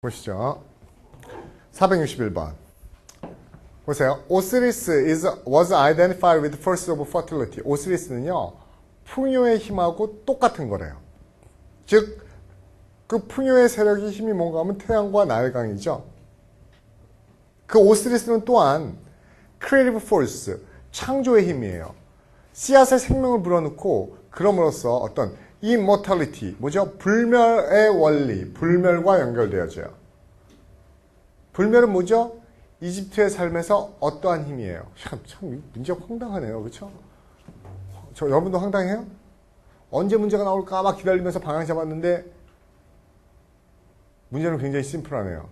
보시죠. 461번. 보세요. 오시리스 was identified with first of fertility. 오시리스는요, 풍요의 힘하고 똑같은 거래요. 즉, 그 풍요의 세력이 힘이 뭔가 하면 태양과 나일강이죠. 그 오시리스는 또한 creative force, 창조의 힘이에요. 씨앗에 생명을 불어넣고 그럼으로써 어떤 immortality, 뭐죠? 불멸의 원리, 불멸과 연결되어져요. 불멸은 뭐죠? 이집트의 삶에서 어떠한 힘이에요? 참 문제가 황당하네요. 그렇죠? 여러분도 황당해요? 언제 문제가 나올까 막 기다리면서 방향 잡았는데 문제는 굉장히 심플하네요.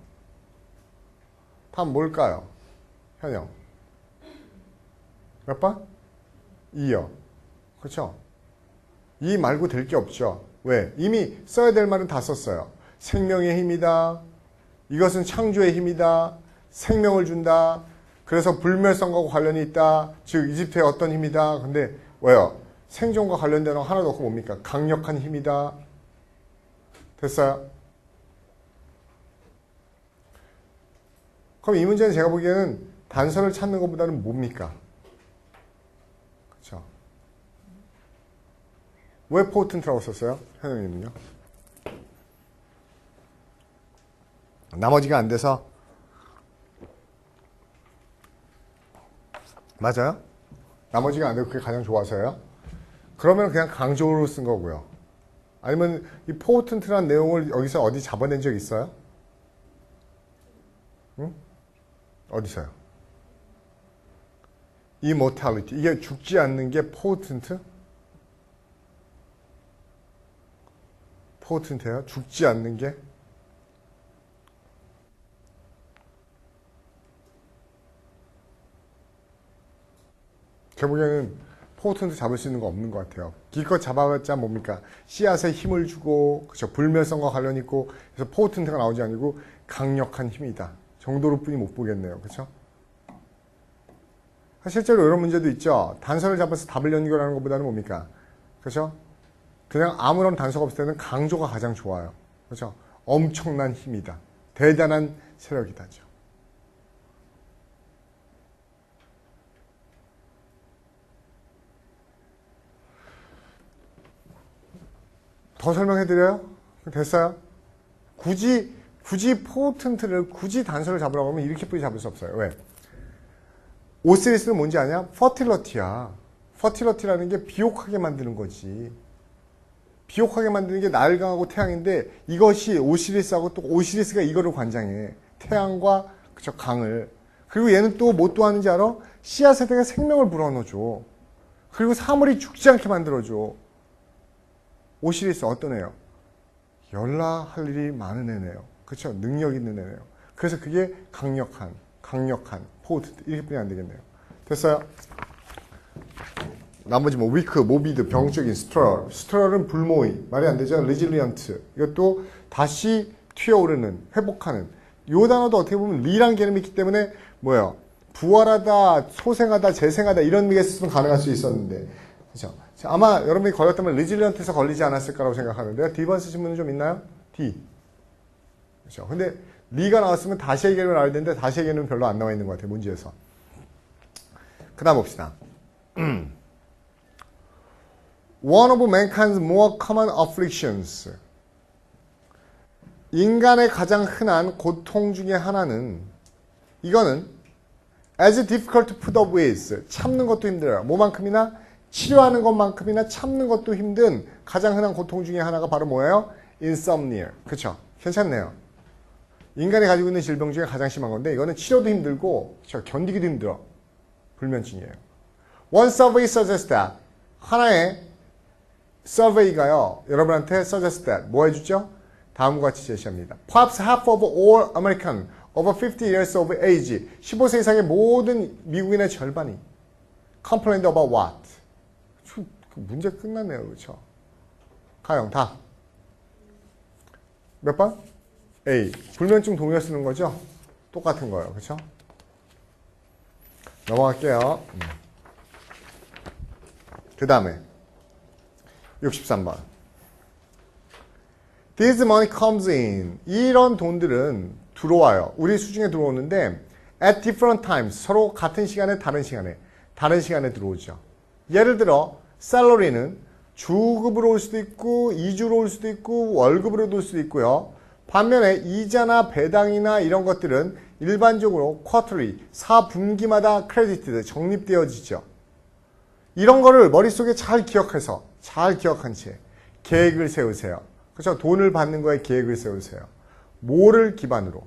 다음 뭘까요? 현영. 몇 번? 2요. 그렇죠? 2 말고 될 게 없죠. 왜? 이미 써야 될 말은 다 썼어요. 생명의 힘이다. 이것은 창조의 힘이다. 생명을 준다. 그래서 불멸성과 관련이 있다. 즉 이집트의 어떤 힘이다. 근데 왜요? 생존과 관련된 거 하나 넣고 뭡니까? 강력한 힘이다. 됐어요? 그럼 이 문제는 제가 보기에는 단서를 찾는 것보다는 뭡니까? 그렇죠? 왜 포텐트라고 썼어요? 현영님은요? 나머지가 안 돼서? 맞아요? 나머지가 안 되고 그게 가장 좋아서요? 그러면 그냥 강조로 쓴 거고요. 아니면 이 포텐트라는 내용을 여기서 어디 잡아낸 적 있어요? 응? 어디서요? immortality. 이게 죽지 않는 게 포텐트? 포텐트예요? 죽지 않는 게? 제 보기에는 포텐트 잡을 수 있는 거 없는 것 같아요. 기껏 잡아봤자 뭡니까? 씨앗에 힘을 주고, 그쵸? 불멸성과 관련 있고, 그래서 포텐트가 나오지 아니고 강력한 힘이다. 정도로 뿐이 못 보겠네요. 그쵸? 실제로 이런 문제도 있죠. 단서를 잡아서 답을 연결하는 것보다는 뭡니까? 그쵸? 그냥 아무런 단서가 없을 때는 강조가 가장 좋아요. 그렇죠? 엄청난 힘이다. 대단한 세력이다죠. 더 설명해드려요? 됐어요? 굳이 포텐트를 굳이 단서를 잡으라고 하면 이렇게 뿐이 잡을 수 없어요. 왜? 오시리스는 뭔지 아냐? 퍼틸러티야. 퍼틸러티라는 게 비옥하게 만드는 거지. 비옥하게 만드는 게 나일강하고 태양인데 이것이 오시리스하고 또 오시리스가 이거를 관장해. 태양과 그쵸 강을. 그리고 얘는 또 뭐 또 하는지 알아? 씨앗에다가 생명을 불어넣어줘. 그리고 사물이 죽지 않게 만들어줘. 오시리스 어떤 애요? 연락할 일이 많은 애네요. 그쵸? 능력 있는 애네요. 그래서 그게 강력한 포텐트 이렇게 뿐이 안 되겠네요. 됐어요? 나머지 뭐 위크, 모비드, 병적인, 스트럴은 불모의, 말이 안 되죠. 리질리언트, 이것도 다시 튀어오르는, 회복하는. 이 단어도 어떻게 보면 리란 개념이 있기 때문에 뭐예요? 부활하다, 소생하다, 재생하다 이런 의미에 쓰면 가능할 수 있었는데, 그렇죠? 아마 여러분이 걸렸다면 리질리언트에서 걸리지 않았을 거라고 생각하는데요. D번 쓰신 분은 좀 있나요? D. 그렇죠? 근데 리가 나왔으면 다시의 개념을 알아야 되는데 다시의 개념은 별로 안 나와 있는 것 같아요. 문제에서. 그 다음 봅시다. One of mankind's more common afflictions. 인간의 가장 흔한 고통 중에 하나는 이거는 as difficult to put up with. 참는 것도 힘들어요. 뭐만큼이나 치료하는 것만큼이나 참는 것도 힘든 가장 흔한 고통 중에 하나가 바로 뭐예요? insomnia. 그쵸? 괜찮네요. 인간이 가지고 있는 질병 중에 가장 심한 건데 이거는 치료도 힘들고 그쵸? 견디기도 힘들어. 불면증이에요. One survey suggests that. 하나의 서베이가요, 여러분한테 suggest that. 뭐 해주죠? 다음과 같이 제시합니다. Perhaps half of all American over 50 years of age. 15세 이상의 모든 미국인의 절반이 complained about what? 문제 끝났네요. 그렇죠? 가영, 다. 몇 번? A. 불면증 동요 쓰는 거죠? 똑같은 거예요. 그렇죠? 넘어갈게요. 그 다음에 63번. This money comes in. 이런 돈들은 들어와요. 우리 수중에 들어오는데 at different times. 서로 같은 시간에 다른 시간에 들어오죠. 예를 들어 salary는 주급으로 올 수도 있고 2주로 올 수도 있고 월급으로도 올 수도 있고요. 반면에 이자나 배당이나 이런 것들은 일반적으로 quarterly, 4분기마다 크레디트, 적립되어지죠. 이런 거를 머릿속에 잘 기억한 채 계획을 세우세요. 그렇죠? 돈을 받는 거에 계획을 세우세요. 뭐를 기반으로?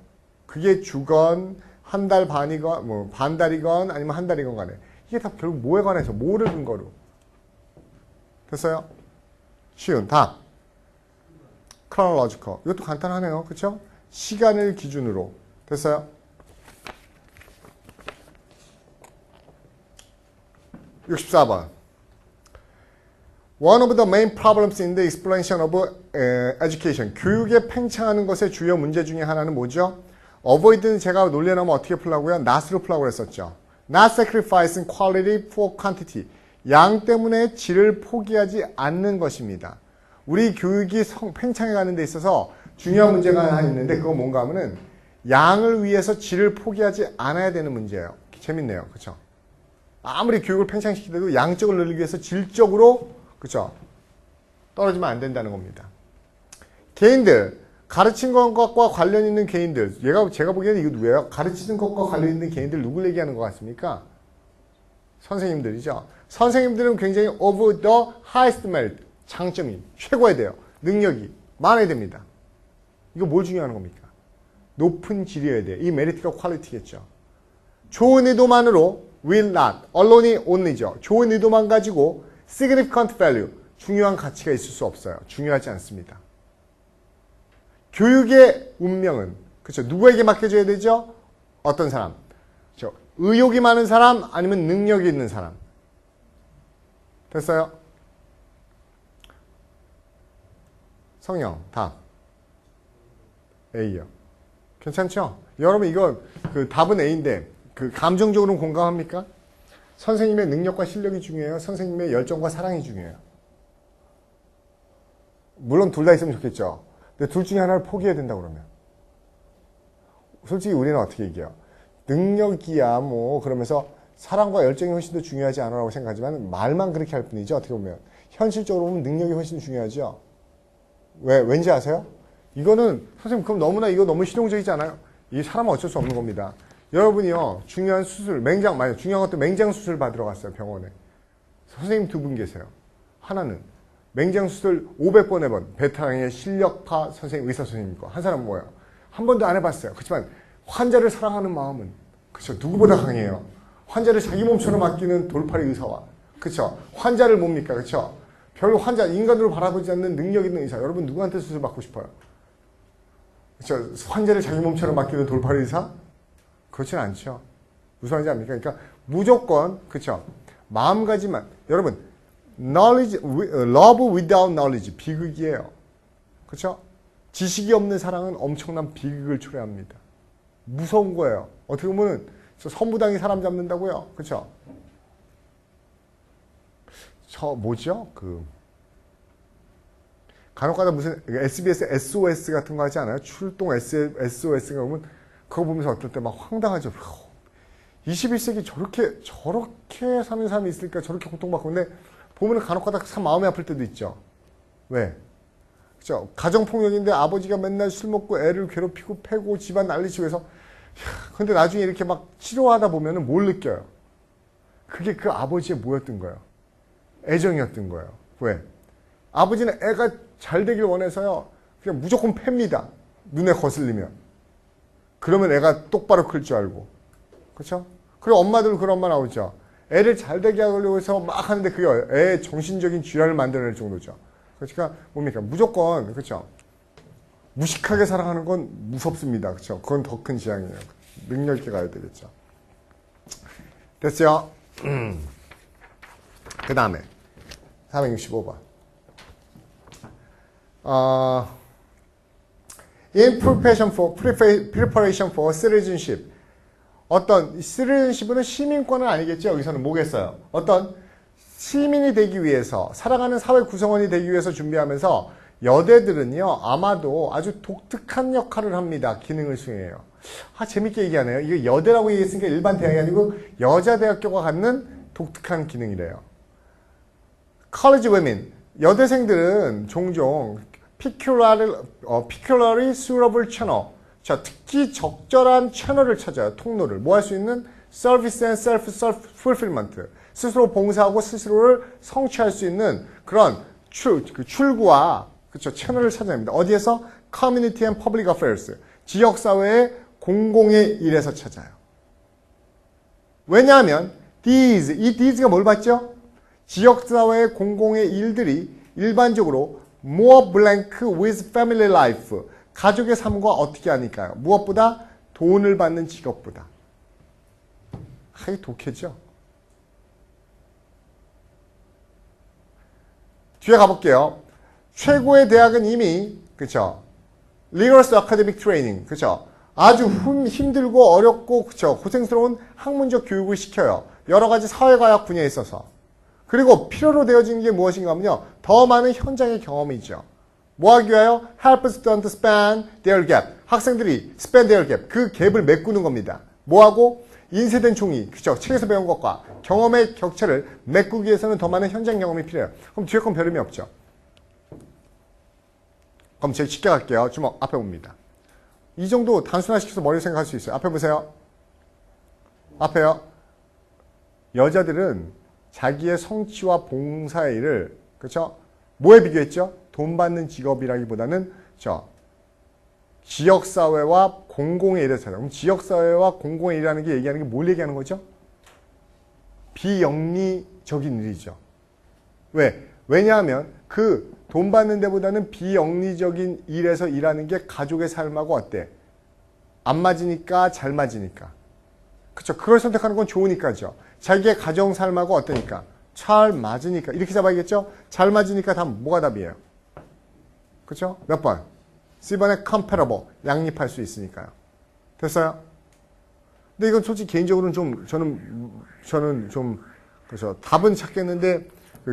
그게 주건, 한 달 반이건, 뭐 반달이건 아니면 한 달이건 간에 이게 다 결국 뭐에 관해서 뭐를 근거로? 됐어요? 쉬운 답. chronological. 이것도 간단하네요. 그렇죠? 시간을 기준으로. 됐어요? 64번. One of the main problems in the explanation of education. 교육에 팽창하는 것의 주요 문제 중에 하나는 뭐죠? avoid는 제가 논리하면 어떻게 풀라고요? not으로 풀라고 했었죠. not sacrificing quality for quantity. 양 때문에 질을 포기하지 않는 것입니다. 우리 교육이 팽창해 가는 데 있어서 중요한 문제가 하나 있는데 그건 뭔가 하면은 양을 위해서 질을 포기하지 않아야 되는 문제예요. 재밌네요. 그렇죠? 아무리 교육을 팽창시키더라도 양적을 늘리기 위해서 질적으로 그렇죠? 떨어지면 안 된다는 겁니다. 개인들, 가르친 것과 관련 있는 개인들, 제가 보기에는 이거 누구예요? 가르치는 것과 관련 있는 개인들 누굴 얘기하는 것 같습니까? 선생님들이죠. 선생님들은 굉장히 of the highest merit, 장점이 최고야 돼요. 능력이 많아야 됩니다. 이거 뭘 중요한 겁니까? 높은 질이어야 돼요. 이 메리트가 퀄리티겠죠. 좋은 의도만으로 will not, 언론이 only죠. 좋은 의도만 가지고 significant value, 중요한 가치가 있을 수 없어요. 중요하지 않습니다. 교육의 운명은 그렇죠. 누구에게 맡겨줘야 되죠? 어떤 사람? 그렇죠. 의욕이 많은 사람 아니면 능력이 있는 사람. 됐어요? 성령 답 A요. 괜찮죠? 여러분 이거 그 답은 A인데 그 감정적으로는 공감합니까? 선생님의 능력과 실력이 중요해요. 선생님의 열정과 사랑이 중요해요. 물론 둘 다 있으면 좋겠죠. 근데 둘 중에 하나를 포기해야 된다 그러면 솔직히 우리는 어떻게 얘기해요? 능력이야 뭐 그러면서 사랑과 열정이 훨씬 더 중요하지 않으라고 생각하지만 말만 그렇게 할 뿐이죠. 어떻게 보면 현실적으로 보면 능력이 훨씬 중요하죠. 왠지 아세요? 이거는 선생님 그럼 너무나 이거 너무 실용적이지 않아요? 이 사람은 어쩔 수 없는 겁니다. 여러분이요 중요한 수술 만약 중요한 것도 맹장 수술 받으러 갔어요 병원에. 선생님 두 분 계세요. 하나는 맹장 수술 500번 해본 베테랑의 실력파 선생님 의사 선생님이고 한 사람은 뭐예요? 한 번도 안 해봤어요. 그렇지만 환자를 사랑하는 마음은 그렇죠 누구보다 강해요. 환자를 자기 몸처럼 아끼는 돌팔이 의사와 그렇죠 환자를 뭡니까 그렇죠 별로 환자 인간으로 바라보지 않는 능력 있는 의사. 여러분 누구한테 수술 받고 싶어요? 그렇죠 환자를 자기 몸처럼 아끼는 돌팔이 의사? 그렇진 않죠. 무슨 말인지 압니까? 그러니까 무조건 그렇죠 마음가짐만 여러분 knowledge, love without knowledge 비극이에요. 그렇죠? 지식이 없는 사랑은 엄청난 비극을 초래합니다. 무서운 거예요. 어떻게 보면 선무당이 사람 잡는다고요. 그렇죠? 저 뭐죠? 간혹가다 무슨 SBS SOS 같은 거 하지 않아요? 출동 SOS가 보면 그거 보면서 어떨 때 막 황당하죠. 21세기 저렇게 사는 사람이 있을까? 저렇게 고통받고 근데 보면은 간혹가다 참 마음이 아플 때도 있죠. 왜? 그죠? 가정폭력인데 아버지가 맨날 술 먹고 애를 괴롭히고 패고 집안 난리치고 해서 근데 나중에 이렇게 막 치료하다 보면은 뭘 느껴요? 그게 그 아버지의 뭐였던 거예요? 애정이었던 거예요. 왜? 아버지는 애가 잘 되길 원해서요. 그냥 무조건 팹니다. 눈에 거슬리면. 그러면 애가 똑바로 클 줄 알고. 그렇죠? 그리고 엄마들 그런 엄마 나오죠. 애를 잘 되게 하려고 해서 막 하는데 그게 애의 정신적인 질환을 만들어낼 정도죠. 그러니까 뭡니까? 무조건 그렇죠. 무식하게 살아가는 건 무섭습니다. 그렇죠? 그건 더 큰 지향이에요. 능력 있게 가야 되겠죠. 됐어요? 그 다음에 465번. In preparation for citizenship. 어떤 citizenship은 시민권은 아니겠죠. 여기서는 뭐겠어요? 어떤 시민이 되기 위해서 살아가는 사회 구성원이 되기 위해서 준비하면서 여대들은요, 아마도 아주 독특한 역할을 합니다. 기능을 수행해요. 재밌게 얘기하네요. 이거 여대라고 얘기했으니까 일반 대학이 아니고 여자대학교가 갖는 독특한 기능이래요. college women, 여대생들은 종종 particularly suitable channel, 자, 특히 적절한 채널을 찾아요. 통로를. 뭐 할 수 있는? service and self-fulfillment. 스스로 봉사하고 스스로를 성취할 수 있는 그런 출구와 그쵸, 채널을 찾아야 합니다. 어디에서? community and public affairs. 지역사회의 공공의 일에서 찾아요. 왜냐하면 이 these가 뭘 받죠? 지역사회의 공공의 일들이 일반적으로 more blank with family life. 가족의 삶과 어떻게 하니까요? 무엇보다 돈을 받는 직업보다. 독해죠. 뒤에 가볼게요. 최고의 대학은 이미 그쵸? rigorous academic training. 그쵸? 아주 힘들고 어렵고 그쵸? 고생스러운 학문적 교육을 시켜요. 여러 가지 사회과학 분야에 있어서. 그리고 필요로 되어지는 게 무엇인가 하면요. 더 많은 현장의 경험이죠. 뭐 하기 위하여? help students span their gap. 학생들이 span their gap. 그 갭을 메꾸는 겁니다. 뭐하고? 인쇄된 종이, 그쵸? 책에서 배운 것과 경험의 격차를 메꾸기 위해서는 더 많은 현장 경험이 필요해요. 그럼 뒤에 건 별 의미 없죠. 그럼 제가 쉽게 갈게요. 좀 앞에 봅니다. 이 정도 단순화시켜서 머리를 생각할 수 있어요. 앞에 보세요. 앞에요. 여자들은 자기의 성취와 봉사의 일을, 그쵸? 뭐에 비교했죠? 돈 받는 직업이라기보다는, 지역사회와 공공의 일에서 찾아요. 그럼 지역사회와 공공의 일이라는 게 얘기하는 게 뭘 얘기하는 거죠? 비영리적인 일이죠. 왜? 왜냐하면 그 돈 받는 데보다는 비영리적인 일에서 일하는 게 가족의 삶하고 어때? 안 맞으니까 잘 맞으니까. 그쵸? 그걸 선택하는 건 좋으니까죠. 자기의 가정 삶하고 어떠니까? 잘 맞으니까. 이렇게 잡아야겠죠? 잘 맞으니까 답, 뭐가 답이에요? 그쵸? 몇 번? C번에 comparable. 양립할 수 있으니까요. 됐어요? 근데 이건 솔직히 개인적으로는 좀, 저는 좀, 그렇죠. 답은 찾겠는데,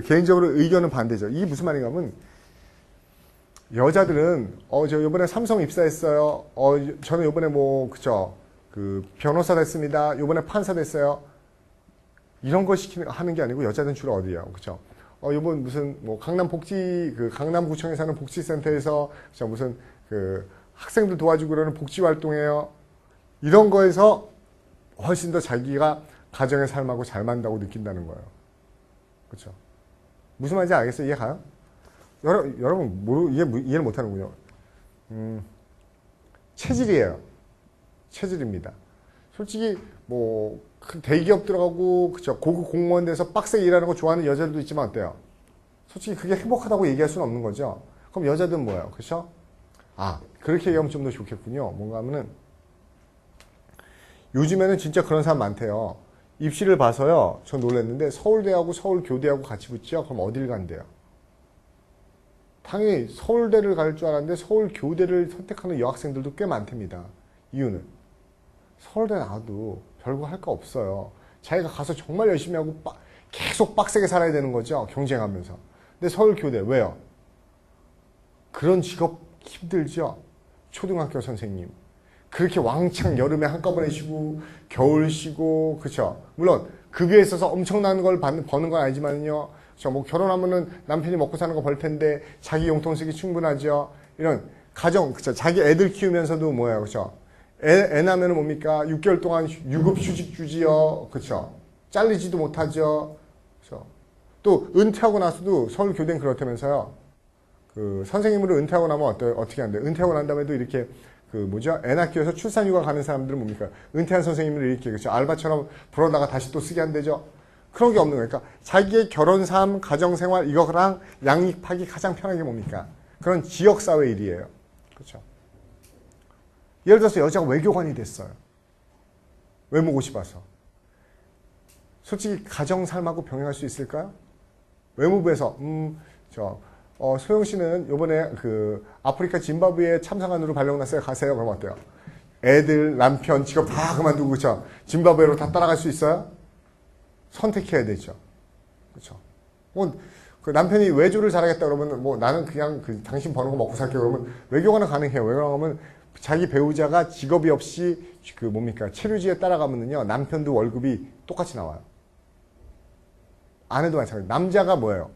개인적으로 의견은 반대죠. 이게 무슨 말인가 하면, 여자들은, 저 요번에 삼성 입사했어요. 저는 요번에 그쵸. 변호사 됐습니다. 요번에 판사 됐어요. 이런 거 하는 게 아니고, 여자들은 주로 어디예요? 그쵸. 요번 무슨, 강남구청에 사는 복지센터에서, 무슨, 학생들 도와주고 그러는 복지활동해요. 이런 거에서 훨씬 더 자기가 가정의 삶하고 잘 맞는다고 느낀다는 거예요. 그렇죠? 무슨 말인지 알겠어요? 이해 가요? 여러분 이해를 못하는군요. 체질이에요. 체질입니다. 솔직히 대기업 들어가고 그쵸? 고급 공무원 돼서 빡세게 일하는 거 좋아하는 여자들도 있지만 어때요? 솔직히 그게 행복하다고 얘기할 수는 없는 거죠. 그럼 여자들은 뭐예요? 그렇죠? 그렇게 얘기하면 좀 더 좋겠군요. 뭔가 하면은 요즘에는 진짜 그런 사람 많대요. 입시를 봐서요. 전 놀랐는데 서울대하고 서울교대하고 같이 붙죠. 그럼 어딜 간대요? 당연히 서울대를 갈 줄 알았는데 서울교대를 선택하는 여학생들도 꽤 많답니다. 이유는 서울대 나와도 별거 할 거 없어요. 자기가 가서 정말 열심히 하고 계속 빡세게 살아야 되는 거죠. 경쟁하면서. 근데 서울교대 왜요? 그런 직업 힘들죠. 초등학교 선생님. 그렇게 왕창 여름에 한꺼번에 쉬고 겨울 쉬고 그쵸. 물론 급여에 있어서 엄청난 걸 버는 건 아니지만요. 그쵸? 결혼하면은 남편이 먹고 사는 거 벌 텐데 자기 용돈 쓰기 충분하죠. 이런 가정 그쵸. 자기 애들 키우면서도 뭐예요. 그쵸. 애 낳으면 뭡니까? 6개월 동안 유급 휴직 주지요. 그쵸. 잘리지도 못하죠. 그쵸. 또 은퇴하고 나서도 서울 교대는 그렇다면서요. 선생님으로 은퇴하고 나면 어떻게 한대요? 은퇴하고 난 다음에도 이렇게 애 낳기 위해서 출산휴가 가는 사람들은 뭡니까? 은퇴한 선생님을 이렇게 그쵸? 알바처럼 불어다가 다시 또 쓰게 한대죠. 그런 게 없는 거니까 자기의 결혼 삶, 가정 생활 이거랑 양립하기 가장 편한 게 뭡니까? 그런 지역 사회 일이에요. 그렇죠? 예를 들어서 여자가 외교관이 됐어요. 외모고 싶어서. 솔직히 가정 삶하고 병행할 수 있을까요? 외무부에서 소영 씨는 요번에 아프리카 짐바브웨 참사관으로 발령났어요. 가세요. 그럼 어때요? 애들, 남편, 직업 다 그만두고 그쵸? 짐바브웨로 다 따라갈 수 있어요? 선택해야 되죠. 그쵸? 그 남편이 외조를 잘하겠다 그러면 뭐 나는 그냥 그 당신 버는 거 먹고 살게 그러면 외교관은 가능해요. 왜 그러냐면 자기 배우자가 직업이 없이 그 뭡니까 체류지에 따라가면은요 남편도 월급이 똑같이 나와요. 아내도 마찬가지. 남자가 뭐예요?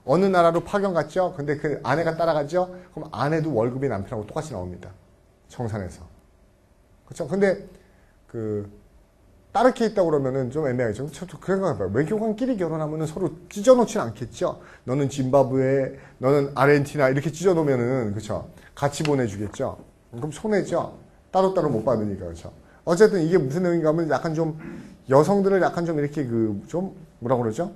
어느 나라로 파견 갔죠? 근데 그 아내가 따라가죠? 그럼 아내도 월급이 남편하고 똑같이 나옵니다. 정산해서. 그렇죠? 근데 그 따르게 있다고 그러면은 좀 애매하죠. 저도 그런 거 봐요. 외교관끼리 결혼하면은 서로 찢어놓진 않겠죠? 너는 짐바브웨, 너는 아르헨티나 이렇게 찢어놓으면은 그렇죠? 같이 보내주겠죠? 그럼 손해죠? 따로따로 못 받으니까 그렇죠? 어쨌든 이게 무슨 내용인가 하면 약간 좀 여성들을 약간 좀 이렇게 그 좀 뭐라 그러죠?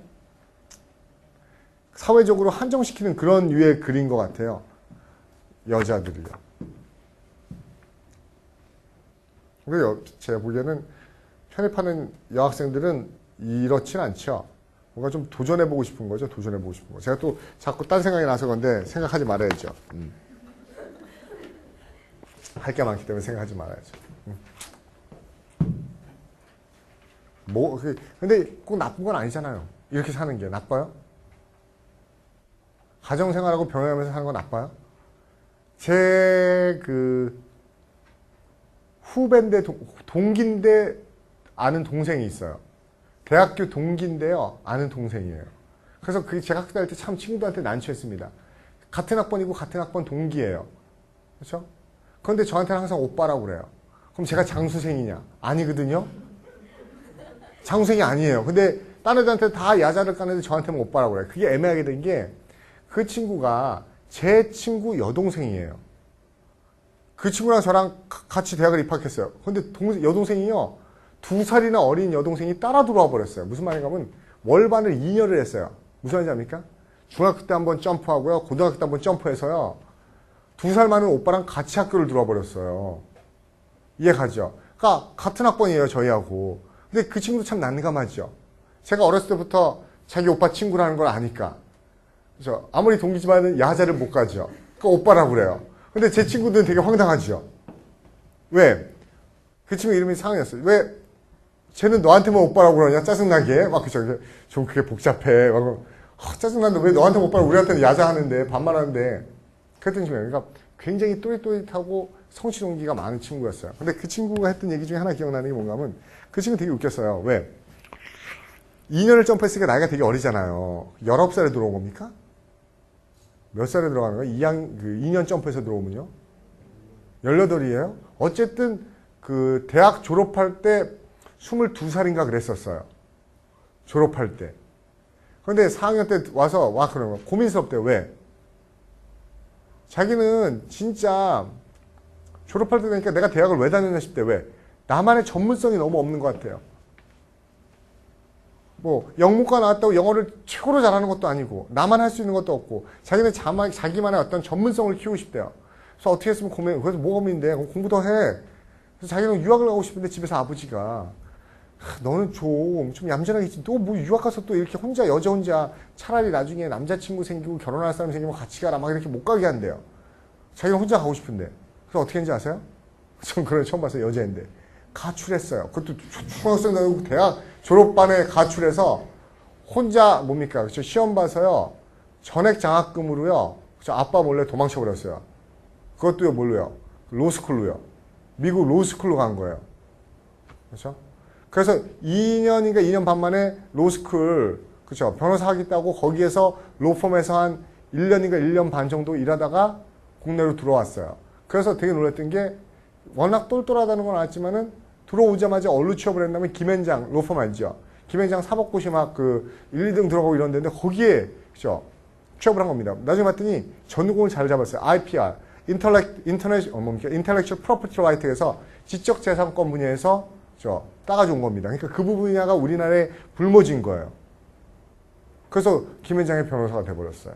사회적으로 한정시키는 그런 유의 글인 것 같아요. 여자들이요. 그래서 제가 보기에는 편입하는 여학생들은 이렇진 않죠. 뭔가 좀 도전해보고 싶은 거죠. 도전해보고 싶은 거. 제가 또 자꾸 딴 생각이 나서 그런데 생각하지 말아야죠. 할 게 많기 때문에 생각하지 말아야죠. 뭐, 근데 꼭 나쁜 건 아니잖아요. 이렇게 사는 게 나빠요? 가정생활하고 병행하면서 사는 건 나빠요? 제 그 후배인데 동기인데 아는 동생이 있어요. 대학교 동기인데요. 아는 동생이에요. 그래서 그 제가 학교 다닐 때 참 친구들한테 난처했습니다. 같은 학번이고 같은 학번 동기예요. 그렇죠? 그런데 저한테는 항상 오빠라고 그래요. 그럼 제가 장수생이냐? 아니거든요. 장수생이 아니에요. 근데 다른 애들한테 다 야자를 까는데 저한테는 오빠라고 그래요. 그게 애매하게 된 게 그 친구가 제 친구 여동생이에요. 그 친구랑 저랑 같이 대학을 입학했어요. 근데 여동생이요. 2살이나 어린 여동생이 따라 들어와 버렸어요. 무슨 말인가 하면 월반을 2년을 했어요. 무슨 말인지 압니까? 중학교 때 한번 점프하고요. 고등학교 때 한번 점프해서요. 2살 많은 오빠랑 같이 학교를 들어와 버렸어요. 이해 가죠? 그러니까 같은 학번이에요. 저희하고. 근데 그 친구도 참 난감하죠. 제가 어렸을 때부터 자기 오빠 친구라는 걸 아니까. 그래서 아무리 동기지만은 야자를 못 가죠. 그러니까 오빠라고 그래요. 근데 제 친구들은 되게 황당하죠. 왜? 그 친구 이름이 상이었어요. 왜? 쟤는 너한테만 오빠라고 그러냐? 짜증나게. 막 그죠. 좀 그게 복잡해. 막 짜증난데 왜 너한테만 오빠라고 우리한테는 야자하는데 반말하는데. 그랬던 친구예요. 그러니까 굉장히 또릿또릿하고 성취 동기가 많은 친구였어요. 근데 그 친구가 했던 얘기 중에 하나 기억나는 게 뭔가 하면 그 친구 되게 웃겼어요. 왜? 2년을 점프했으니까 나이가 되게 어리잖아요. 19살에 들어온 겁니까? 몇 살에 들어가는 거예요? 2년 점프해서 들어오면요? 18이에요? 어쨌든 그 대학 졸업할 때 22살인가 그랬었어요. 졸업할 때. 그런데 4학년 때 와서 그런 거 고민스럽대요. 왜? 자기는 진짜 졸업할 때 되니까 내가 대학을 왜 다녔나 싶대. 왜? 나만의 전문성이 너무 없는 것 같아요. 뭐 영문과 나왔다고 영어를 최고로 잘하는 것도 아니고 나만 할 수 있는 것도 없고 자기는 자기만의 어떤 전문성을 키우고 싶대요. 그래서 어떻게 했으면 그래서 뭐가 고민인데 공부 더 해. 그래서 자기는 유학을 가고 싶은데 집에서 아버지가 너는 좀 얌전하게 있지. 또 뭐 유학 가서 또 이렇게 혼자 여자 혼자 차라리 나중에 남자친구 생기고 결혼할 사람 생기면 같이 가라 막 이렇게 못 가게 한대요. 자기는 혼자 가고 싶은데. 그래서 어떻게 했는지 아세요? 전 그걸 처음 봤어요. 여자인데. 가출했어요. 그것도 중학생 대학 졸업반에 가출해서 혼자 뭡니까? 그쵸? 시험 봐서요. 전액 장학금으로요. 그쵸? 아빠 몰래 도망쳐 버렸어요. 그것도요. 뭘로요? 로스쿨로요. 미국 로스쿨로 간 거예요. 그렇죠? 그래서 2년인가 2년 반 만에 로스쿨 그렇죠? 변호사 하겠다고 거기에서 로펌에서 한 1년인가 1년 반 정도 일하다가 국내로 들어왔어요. 그래서 되게 놀랐던 게 워낙 똘똘하다는 건 알지만은 들어오자마자 얼루 취업을 했다면 김현장 로펌 알죠? 김현장 사법고시 막 그 1, 2등 들어가고 이런 데인데 거기에 그죠? 취업을 한 겁니다. 나중에 봤더니 전공을 잘 잡았어요. IPR, Intellectual Property Right에서 지적재산권 분야에서 따가져온 겁니다. 그러니까 그 분야가 우리나라에 불모진 거예요. 그래서 김현장의 변호사가 돼버렸어요.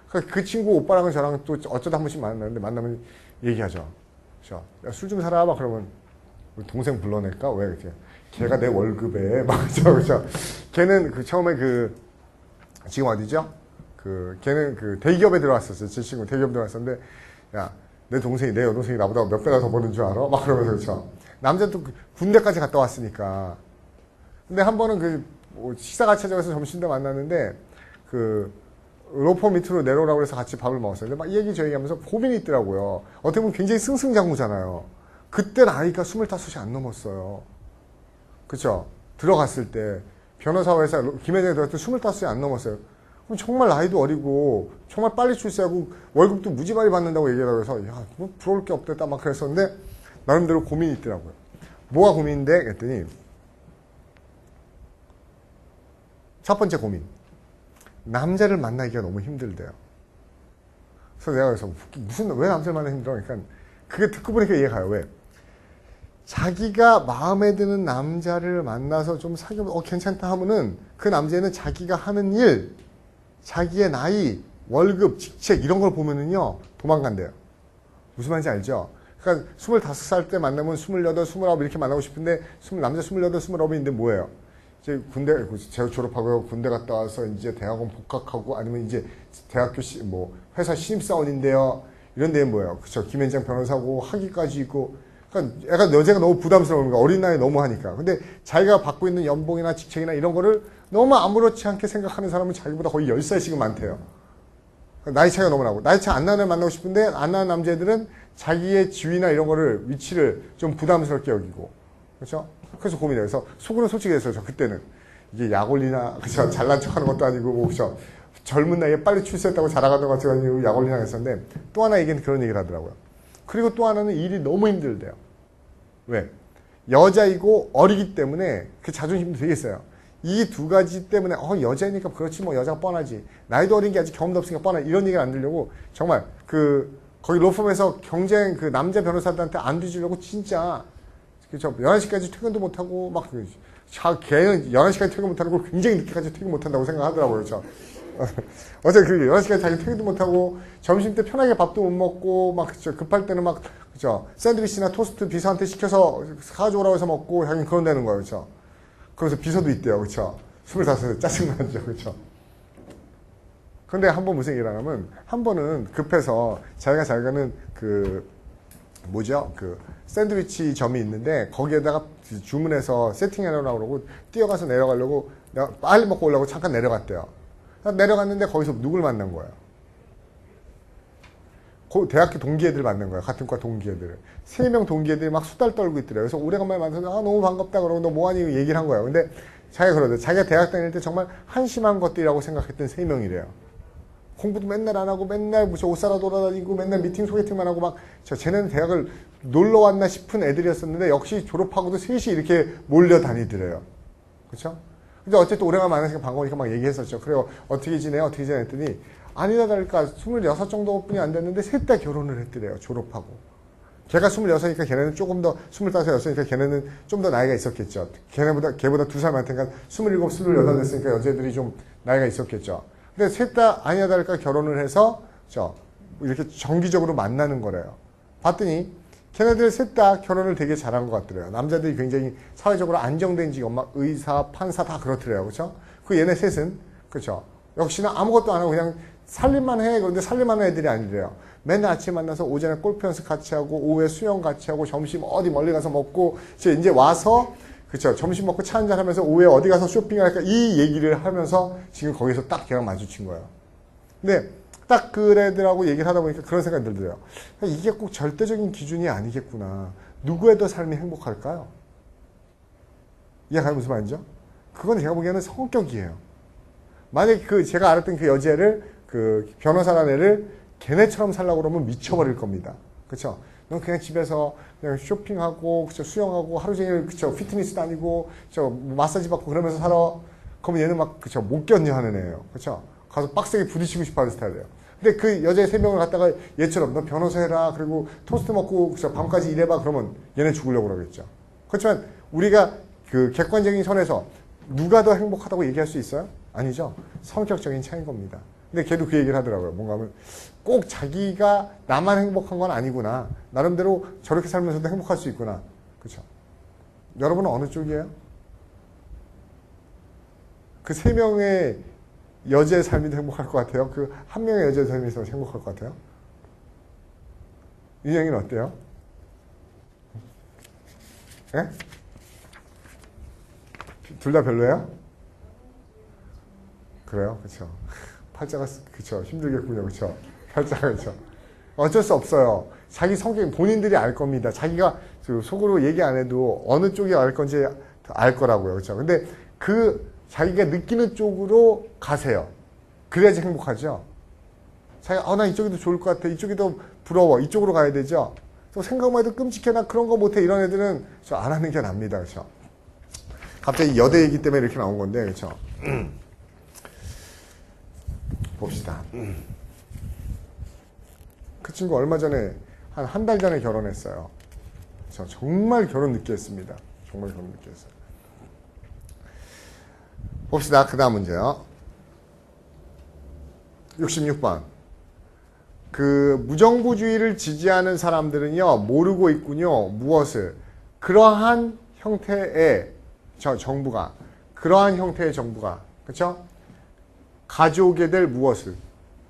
그러니까 그 친구 오빠랑은 저랑 또 어쩌다 한 번씩 만나는데 만나면 얘기하죠. 술 좀 사라 막 그러면 동생 불러낼까? 왜 이렇게? 걔가 내 월급에 막 그죠? 걔는 그 처음에 그 지금 어디죠? 그 걔는 그 대기업에 들어왔었어요. 제 친구 대기업 들어왔었는데 야 내 여동생이 나보다 몇 배나 더 버는 줄 알아? 막 그러면서 그렇죠. 남자도 군대까지 갔다 왔으니까. 근데 한 번은 그 뭐 식사 같이 찾아가서 점심 때 만났는데 그 로퍼 밑으로 내려오라고 해서 같이 밥을 먹었어요. 근데 막 이 얘기 저 얘기하면서 고민이 있더라고요. 어떻게 보면 굉장히 승승장구잖아요. 그때 나이가 25이 안 넘었어요. 그쵸? 들어갔을 때 변호사회사 김혜정에 들어갔을 때 25이 안 넘었어요. 그럼 정말 나이도 어리고 정말 빨리 출세하고 월급도 무지 많이 받는다고 얘기하고 해서 야, 뭐 부러울 게 없겠다 막 그랬었는데 나름대로 고민이 있더라고요. 뭐가 고민인데? 그랬더니 첫 번째 고민. 남자를 만나기가 너무 힘들대요. 그래서 내가 그래서 왜 남자를 만나기 힘들어? 그러니까 그게 듣고 보니까 이해가 가요. 왜? 자기가 마음에 드는 남자를 만나서 좀 사귀면 괜찮다 하면은 그 남자는 자기가 하는 일, 자기의 나이, 월급, 직책 이런 걸 보면은요 도망간대요. 무슨 말인지 알죠? 그러니까 25살 때 만나면 28, 29 이렇게 만나고 싶은데 남자 28, 29인데 뭐예요? 이제 군대 제가 졸업하고 군대 갔다 와서 이제 대학원 복학하고 아니면 이제 대학교 회사 신입사원인데요. 이런 데는 뭐예요? 그쵸? 김현장 변호사고 학위까지 있고 그러니까 약간 여자가 너무 부담스러운 거야. 어린 나이에 너무 하니까. 근데 자기가 받고 있는 연봉이나 직책이나 이런 거를 너무 아무렇지 않게 생각하는 사람은 자기보다 거의 10살씩은 많대요. 나이 차이가 너무 나고. 나이 차이 안 나는 만나고 싶은데 안 나는 남자애들은 자기의 지위나 이런 거를 위치를 좀 부담스럽게 여기고. 그렇죠? 그래서 고민해요. 그래서 속으로 솔직히 했어요. 저 그때는. 이게 약 올리나, 그죠? 잘난 척 하는 것도 아니고, 뭐, 그죠? 젊은 나이에 빨리 출세했다고 자랑하는 것 같아가지고 약 올리나 했었는데 또 하나 얘기는 그런 얘기를 하더라고요. 그리고 또 하나는 일이 너무 힘들대요. 왜? 여자이고 어리기 때문에 그 자존심도 되게 세요. 이 두 가지 때문에 여자니까 그렇지 뭐 여자가 뻔하지. 나이도 어린 게 아직 경험도 없으니까 뻔하지. 이런 얘기를 안 들려고 정말 거기 로펌에서 경쟁 그 남자 변호사들한테 안 뒤지려고 진짜 그쵸 11시까지 퇴근도 못하고 막 걔는 11시까지 퇴근 못하는 걸 굉장히 늦게까지 퇴근 못한다고 생각하더라고요. 그렇죠? 어제 11시까지 자기 퇴근도 못하고 점심 때 편하게 밥도 못 먹고 막 그쵸 급할 때는 막 그쵸 샌드위치나 토스트 비서한테 시켜서 가져오라고 해서 먹고 자기는 그런 다는 거예요. 그쵸? 그래서 비서도 있대요. 그쵸? 25살 짜증나죠. 그쵸? 근데 한 번 무슨 얘기를 하냐면 한 번은 급해서 자기가는 샌드위치 점이 있는데 거기에다가 주문해서 세팅해놓으라고 그러고 뛰어가서 내려가려고 내가 빨리 먹고 오려고 잠깐 내려갔대요. 내려갔는데 거기서 누굴 만난 거예요? 대학교 동기 애들 만난 거예요. 같은 과 동기 애들. 3명 동기 애들이 막 수달 떨고 있더래요. 그래서 오래간만에 만나서 너무 반갑다 그러고 너 뭐하니 얘기를 한 거예요. 근데 자기가 그러대. 자기가 대학 다닐 때 정말 한심한 것들이라고 생각했던 3명이래요. 공부도 맨날 안 하고 맨날 옷 사러 돌아다니고 맨날 미팅 소개팅만 하고 막 쟤네는 대학을 놀러 왔나 싶은 애들이었었는데 역시 졸업하고도 셋이 이렇게 몰려 다니더래요. 그렇죠? 근데 어쨌든 오래간만에 만나니까 반가우니까 막 얘기했었죠. 그래요. 어떻게 지내? 어떻게 지내? 했더니 아니나 다를까 26 정도뿐이 안 됐는데 셋 다 결혼을 했더래요. 졸업하고. 걔가 26이니까 걔네는 조금 더 25였으니까 걔네는 좀 더 나이가 있었겠죠. 걔보다 2살 많으니까 27, 28 됐으니까 여자들이 좀 나이가 있었겠죠. 근데 셋 다 아니나 다를까 결혼을 해서 이렇게 정기적으로 만나는 거래요. 봤더니 걔네들 셋 다 결혼을 되게 잘한 것 같더래요. 남자들이 굉장히 사회적으로 안정된 직업, 막 의사, 판사 다 그렇더래요. 그렇죠? 그 얘네 셋은 그렇죠. 역시나 아무것도 안 하고 그냥 살림만 해. 그런데 살림하는 애들이 아니래요. 맨날 아침에 만나서 오전에 골프 연습 같이 하고 오후에 수영 같이 하고 점심 어디 멀리 가서 먹고 이제 와서 그쵸 점심 먹고 차 한잔 하면서 오후에 어디 가서 쇼핑을 할까 이 얘기를 하면서 지금 거기서 딱 걔랑 마주친 거예요. 근데 딱 그 애들하고 얘기를 하다 보니까 그런 생각이 들더래요. 이게 꼭 절대적인 기준이 아니겠구나. 누구의 더 삶이 행복할까요? 이해가요? 무슨 말인지? 그건 제가 보기에는 성격이에요. 만약에 제가 알았던 그 여자애를 변호사라는 애를 걔네처럼 살려고 그러면 미쳐버릴 겁니다. 그쵸? 넌 그냥 집에서 그냥 쇼핑하고, 그쵸? 수영하고, 하루 종일, 그쵸? 피트니스 다니고, 그쵸? 마사지 받고 그러면서 살아. 그러면 얘는 막, 그쵸? 못 견뎌 하는 애예요. 그쵸? 가서 빡세게 부딪히고 싶어 하는 스타일이에요. 근데 그 여자애 3명을 갖다가 얘처럼 너 변호사 해라. 그리고 토스트 먹고, 그쵸? 밤까지 일해봐. 그러면 얘네 죽으려고 그러겠죠. 그렇지만 우리가 객관적인 선에서 누가 더 행복하다고 얘기할 수 있어요? 아니죠. 성격적인 차이인 겁니다. 근데 걔도 그 얘기를 하더라고요. 뭔가 하면 꼭 자기가 나만 행복한 건 아니구나. 나름대로 저렇게 살면서도 행복할 수 있구나. 그렇죠? 여러분은 어느 쪽이에요? 그 3명의 여자의 삶이 더 행복할 것 같아요? 그 1명의 여자의 삶이 더 행복할 것 같아요? 윤영이는 어때요? 예? 둘 다 별로예요? 그래요? 그렇죠. 팔자가 그쵸 힘들겠군요. 그쵸 팔자가 그쵸 어쩔 수 없어요. 자기 성격 본인들이 알 겁니다. 자기가 속으로 얘기 안 해도 어느 쪽이 알 건지 알 거라고요. 그쵸 근데 그 자기가 느끼는 쪽으로 가세요. 그래야지 행복하죠. 자기가 나 이쪽이 더 좋을 것 같아. 이쪽이 더 부러워. 이쪽으로 가야 되죠. 또 생각만 해도 끔찍해. 나 그런 거 못해. 이런 애들은 저 안 하는 게 납니다. 그쵸 갑자기 여대 얘기 때문에 이렇게 나온 건데 그쵸 봅시다. 그 친구 얼마 전에 한 달 전에 결혼했어요. 저 정말 결혼 늦게 했습니다. 정말 결혼 늦게 했어요. 봅시다. 그 다음 문제요. 66번. 그 무정부주의를 지지하는 사람들은요 모르고 있군요. 무엇을? 그러한 형태의 정부가 그러한 형태의 정부가 그렇죠? 가져오게 될 무엇을?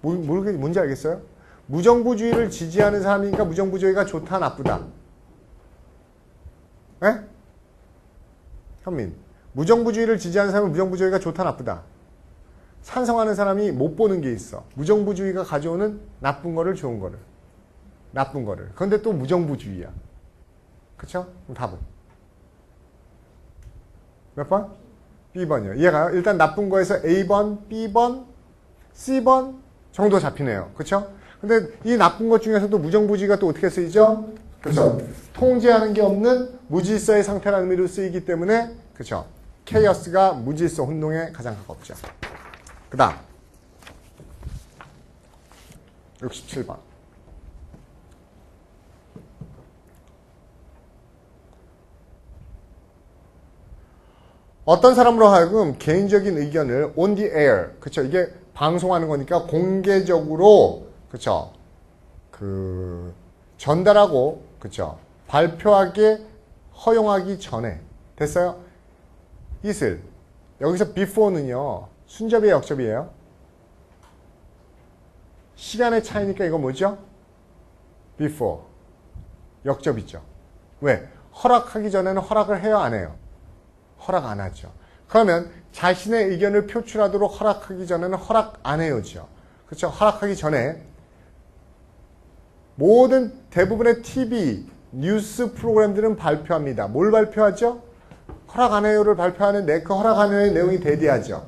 뭔지 알겠어요? 무정부주의를 지지하는 사람이니까 무정부주의가 좋다 나쁘다. 에? 현민. 무정부주의를 지지하는 사람은 무정부주의가 좋다 나쁘다. 찬성하는 사람이 못 보는 게 있어. 무정부주의가 가져오는 나쁜 거를 좋은 거를. 나쁜 거를. 그런데 또 무정부주의야. 그쵸? 그럼 답은? 몇 번? B번이요. 이해가요? 일단 나쁜 거에서 A번, B번, C번 정도 잡히네요. 그쵸? 근데 이 나쁜 것 중에서도 무정부주의가 또 어떻게 쓰이죠? 그쵸? 통제하는 게 없는 무질서의 상태라는 의미로 쓰이기 때문에 그쵸? 케이어스가 무질서 혼동에 가장 가깝죠. 그 다음 67번. 어떤 사람으로 하여금 개인적인 의견을 on the air, 그쵸? 이게 방송하는 거니까 공개적으로, 그쵸? 전달하고, 그쵸? 발표하게 허용하기 전에. 됐어요? 이슬. 여기서 before는요, 순접이에요, 역접이에요? 시간의 차이니까 이거 뭐죠? before. 역접이죠. 왜? 허락하기 전에는 허락을 해요, 안 해요? 허락 안 하죠. 그러면 자신의 의견을 표출하도록 허락하기 전에는 허락 안 해요죠. 그렇죠? 허락하기 전에 모든 대부분의 TV, 뉴스 프로그램들은 발표합니다. 뭘 발표하죠? 허락 안 해요를 발표하는데 그 허락 안 해요의 내용이 대대하죠.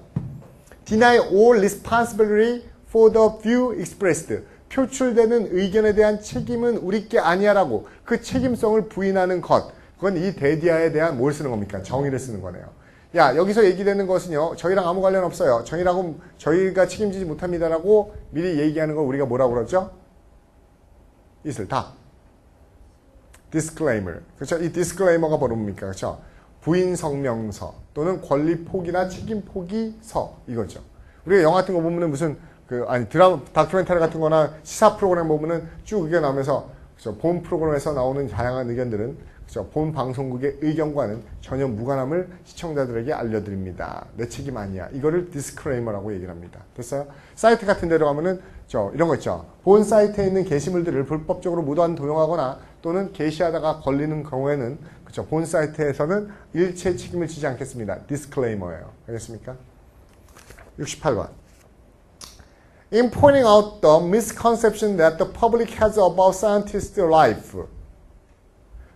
Deny all responsibility for the view expressed. 표출되는 의견에 대한 책임은 우리 게 아니야라고 그 책임성을 부인하는 것. 그건 이 대디아에 대한 뭘 쓰는 겁니까? 정의를 쓰는 거네요. 야, 여기서 얘기되는 것은요. 저희랑 아무 관련 없어요. 저희가 책임지지 못합니다라고 미리 얘기하는 걸 우리가 뭐라고 그러죠? 이슬 답. disclaimer. 그렇죠? 이 disclaimer가 뭡니까? 그렇죠? 부인 성명서 또는 권리 포기나 책임 포기서 이거죠. 우리가 영화 같은 거 보면은 무슨 드라마 다큐멘터리 같은 거나 시사 프로그램 보면은 쭉 의견 나오면서 그렇죠? 본 프로그램에서 나오는 다양한 의견들은 그렇죠? 본 방송국의 의견과는 전혀 무관함을 시청자들에게 알려드립니다. 내 책임 아니야. 이거를 디스클레이머라고 얘기를 합니다. 됐어요? 사이트 같은 데로 가면은 이런 거 있죠. 본 사이트에 있는 게시물들을 불법적으로 무단 도용하거나 또는 게시하다가 걸리는 경우에는 그렇죠? 본 사이트에서는 일체 책임을 지지 않겠습니다. 디스클레이머예요. 알겠습니까? 68번. In pointing out the misconception that the public has about scientists' life,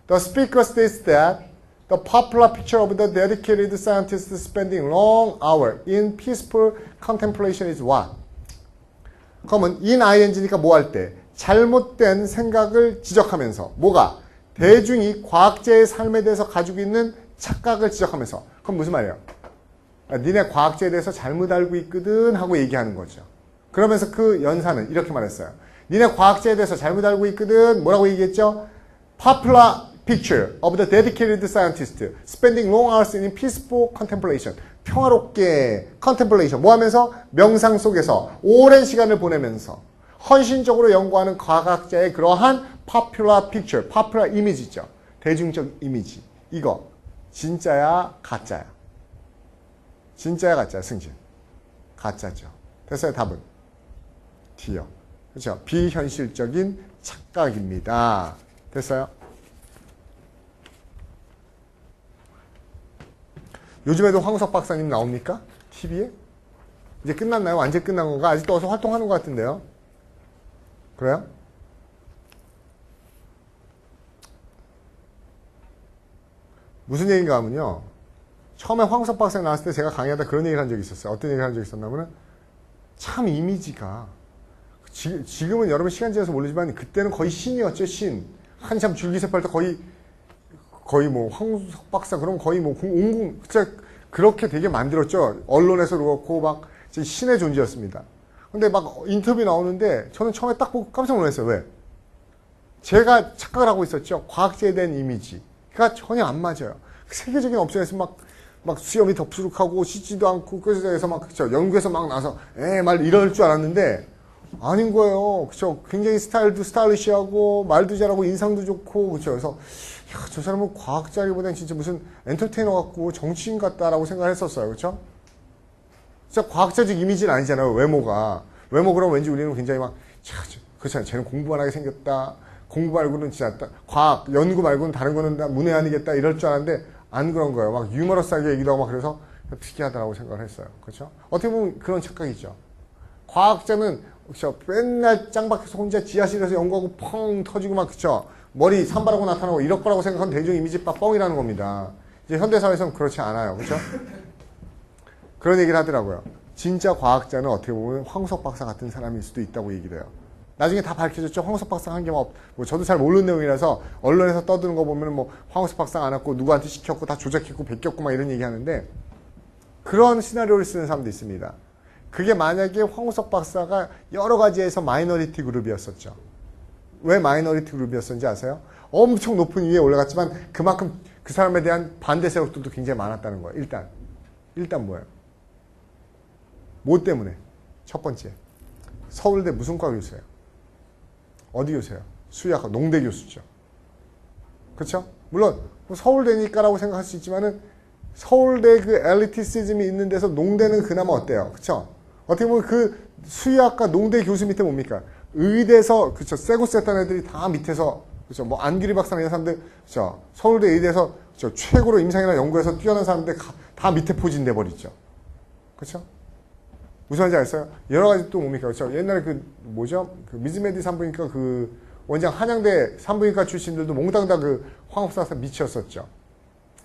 the speaker states that the popular picture of the dedicated scientist spending long hours in peaceful contemplation is what? 그러면 in ing니까 뭐 할 때? 잘못된 생각을 지적하면서 뭐가? 대중이 과학자의 삶에 대해서 가지고 있는 착각을 지적하면서 그럼 무슨 말이에요? 니네 과학자에 대해서 잘못 알고 있거든 하고 얘기하는 거죠. 그러면서 그 연사는 이렇게 말했어요. 니네 과학자에 대해서 잘못 알고 있거든 뭐라고 얘기했죠? Popular picture of the dedicated scientist spending long hours in peaceful contemplation. 평화롭게 contemplation 뭐 하면서? 명상 속에서 오랜 시간을 보내면서 헌신적으로 연구하는 과학자의 그러한 popular picture, popular 이미지죠. 대중적 이미지. 이거 진짜야 가짜야? 진짜야 가짜야? 승진. 가짜죠. 됐어요? 답은 D요. 그렇죠? 비현실적인 착각입니다. 됐어요? 요즘에도 황석 박사님 나옵니까? TV에? 이제 끝났나요? 완전히 끝난 건가? 아직도 어서 활동하는 것 같은데요? 그래요? 무슨 얘기인가 하면요. 처음에 황석 박사가 나왔을 때 제가 강의하다 그런 얘기를 한 적이 있었어요. 어떤 얘기를 한 적이 있었냐면은 참 이미지가 지금은 여러분 시간 지나서 모르지만 그때는 거의 신이었죠. 신. 한참 줄기세포 할 때 거의 뭐 황석 박사 그럼 거의 뭐 웅궁 진짜 그렇게 되게 만들었죠. 언론에서 그렇고 막 신의 존재였습니다. 근데 막 인터뷰 나오는데 저는 처음에 딱 보고 깜짝 놀랐어요. 왜? 제가 착각을 하고 있었죠. 과학자에 대한 이미지가 전혀 안 맞아요. 세계적인 업체에서 막 수염이 덥수룩하고 씻지도 않고 그래서 막 그쵸 연구에서 막 나서 말 이럴 줄 알았는데 아닌 거예요. 그쵸 굉장히 스타일도 스타일리시하고 말도 잘하고 인상도 좋고 그쵸 그래서 야, 저 사람은 과학자기보다는 진짜 무슨 엔터테이너 같고 정치인 같다라고 생각을 했었어요. 그쵸? 진짜 과학자적 이미지는 아니잖아요. 외모 그러면 왠지 우리는 굉장히 막 그렇잖아요. 쟤는 공부만 하게 생겼다. 공부 말고는 진짜 과학 연구 말고는 다른 거는 다 문외한이겠다 이럴 줄 알았는데 안 그런 거예요. 막 유머러스하게 얘기도 하고 막 그래서 특이하다라고 생각을 했어요. 그렇죠? 어떻게 보면 그런 착각이죠. 과학자는 그렇죠? 맨날 짱박혀서 혼자 지하실에서 연구하고 펑 터지고 막 그렇죠? 머리 산발하고 나타나고 이럴 거라고 생각하는 대중 이미지 뻥이라는 겁니다. 이제 현대사회에서는 그렇지 않아요. 그렇죠? 그런 얘기를 하더라고요. 진짜 과학자는 어떻게 보면 황석 박사 같은 사람일 수도 있다고 얘기를 해요. 나중에 다 밝혀졌죠. 황우석 박사 한 게 뭐 저도 잘 모르는 내용이라서 언론에서 떠드는 거 보면 뭐 황우석 박사 안 왔고 누구한테 시켰고 다 조작했고 베꼈고 막 이런 얘기 하는데 그런 시나리오를 쓰는 사람도 있습니다. 그게 만약에 황우석 박사가 여러 가지에서 마이너리티 그룹이었었죠. 왜 마이너리티 그룹이었었는지 아세요? 엄청 높은 위에 올라갔지만 그만큼 그 사람에 대한 반대 세력들도 굉장히 많았다는 거예요. 일단 뭐예요? 뭐 때문에? 첫 번째, 서울대 무슨 과 교수예요? 어디 교수예요? 수의학과 농대 교수죠. 그렇죠? 물론 서울대니까라고 생각할 수 있지만은 서울대 그 엘리티시즘이 있는 데서 농대는 그나마 어때요? 그렇죠? 어떻게 보면 그 수의학과 농대 교수 밑에 뭡니까? 의대에서 그렇죠? 세고 셌던 애들이 다 밑에서 그렇죠? 뭐 안규리 박사나 이런 사람들 그렇죠? 서울대 의대에서 그렇죠? 최고로 임상이나 연구에서 뛰어난 사람들 다 밑에 포진돼 버리죠. 그렇죠? 무슨 말인지 알았어요? 여러 가지 또 뭡니까? 그렇죠? 옛날에 그 미즈메디 산부인과 그 원장 한양대 산부인과 출신들도 몽땅 다 그 황업사사 미치였었죠.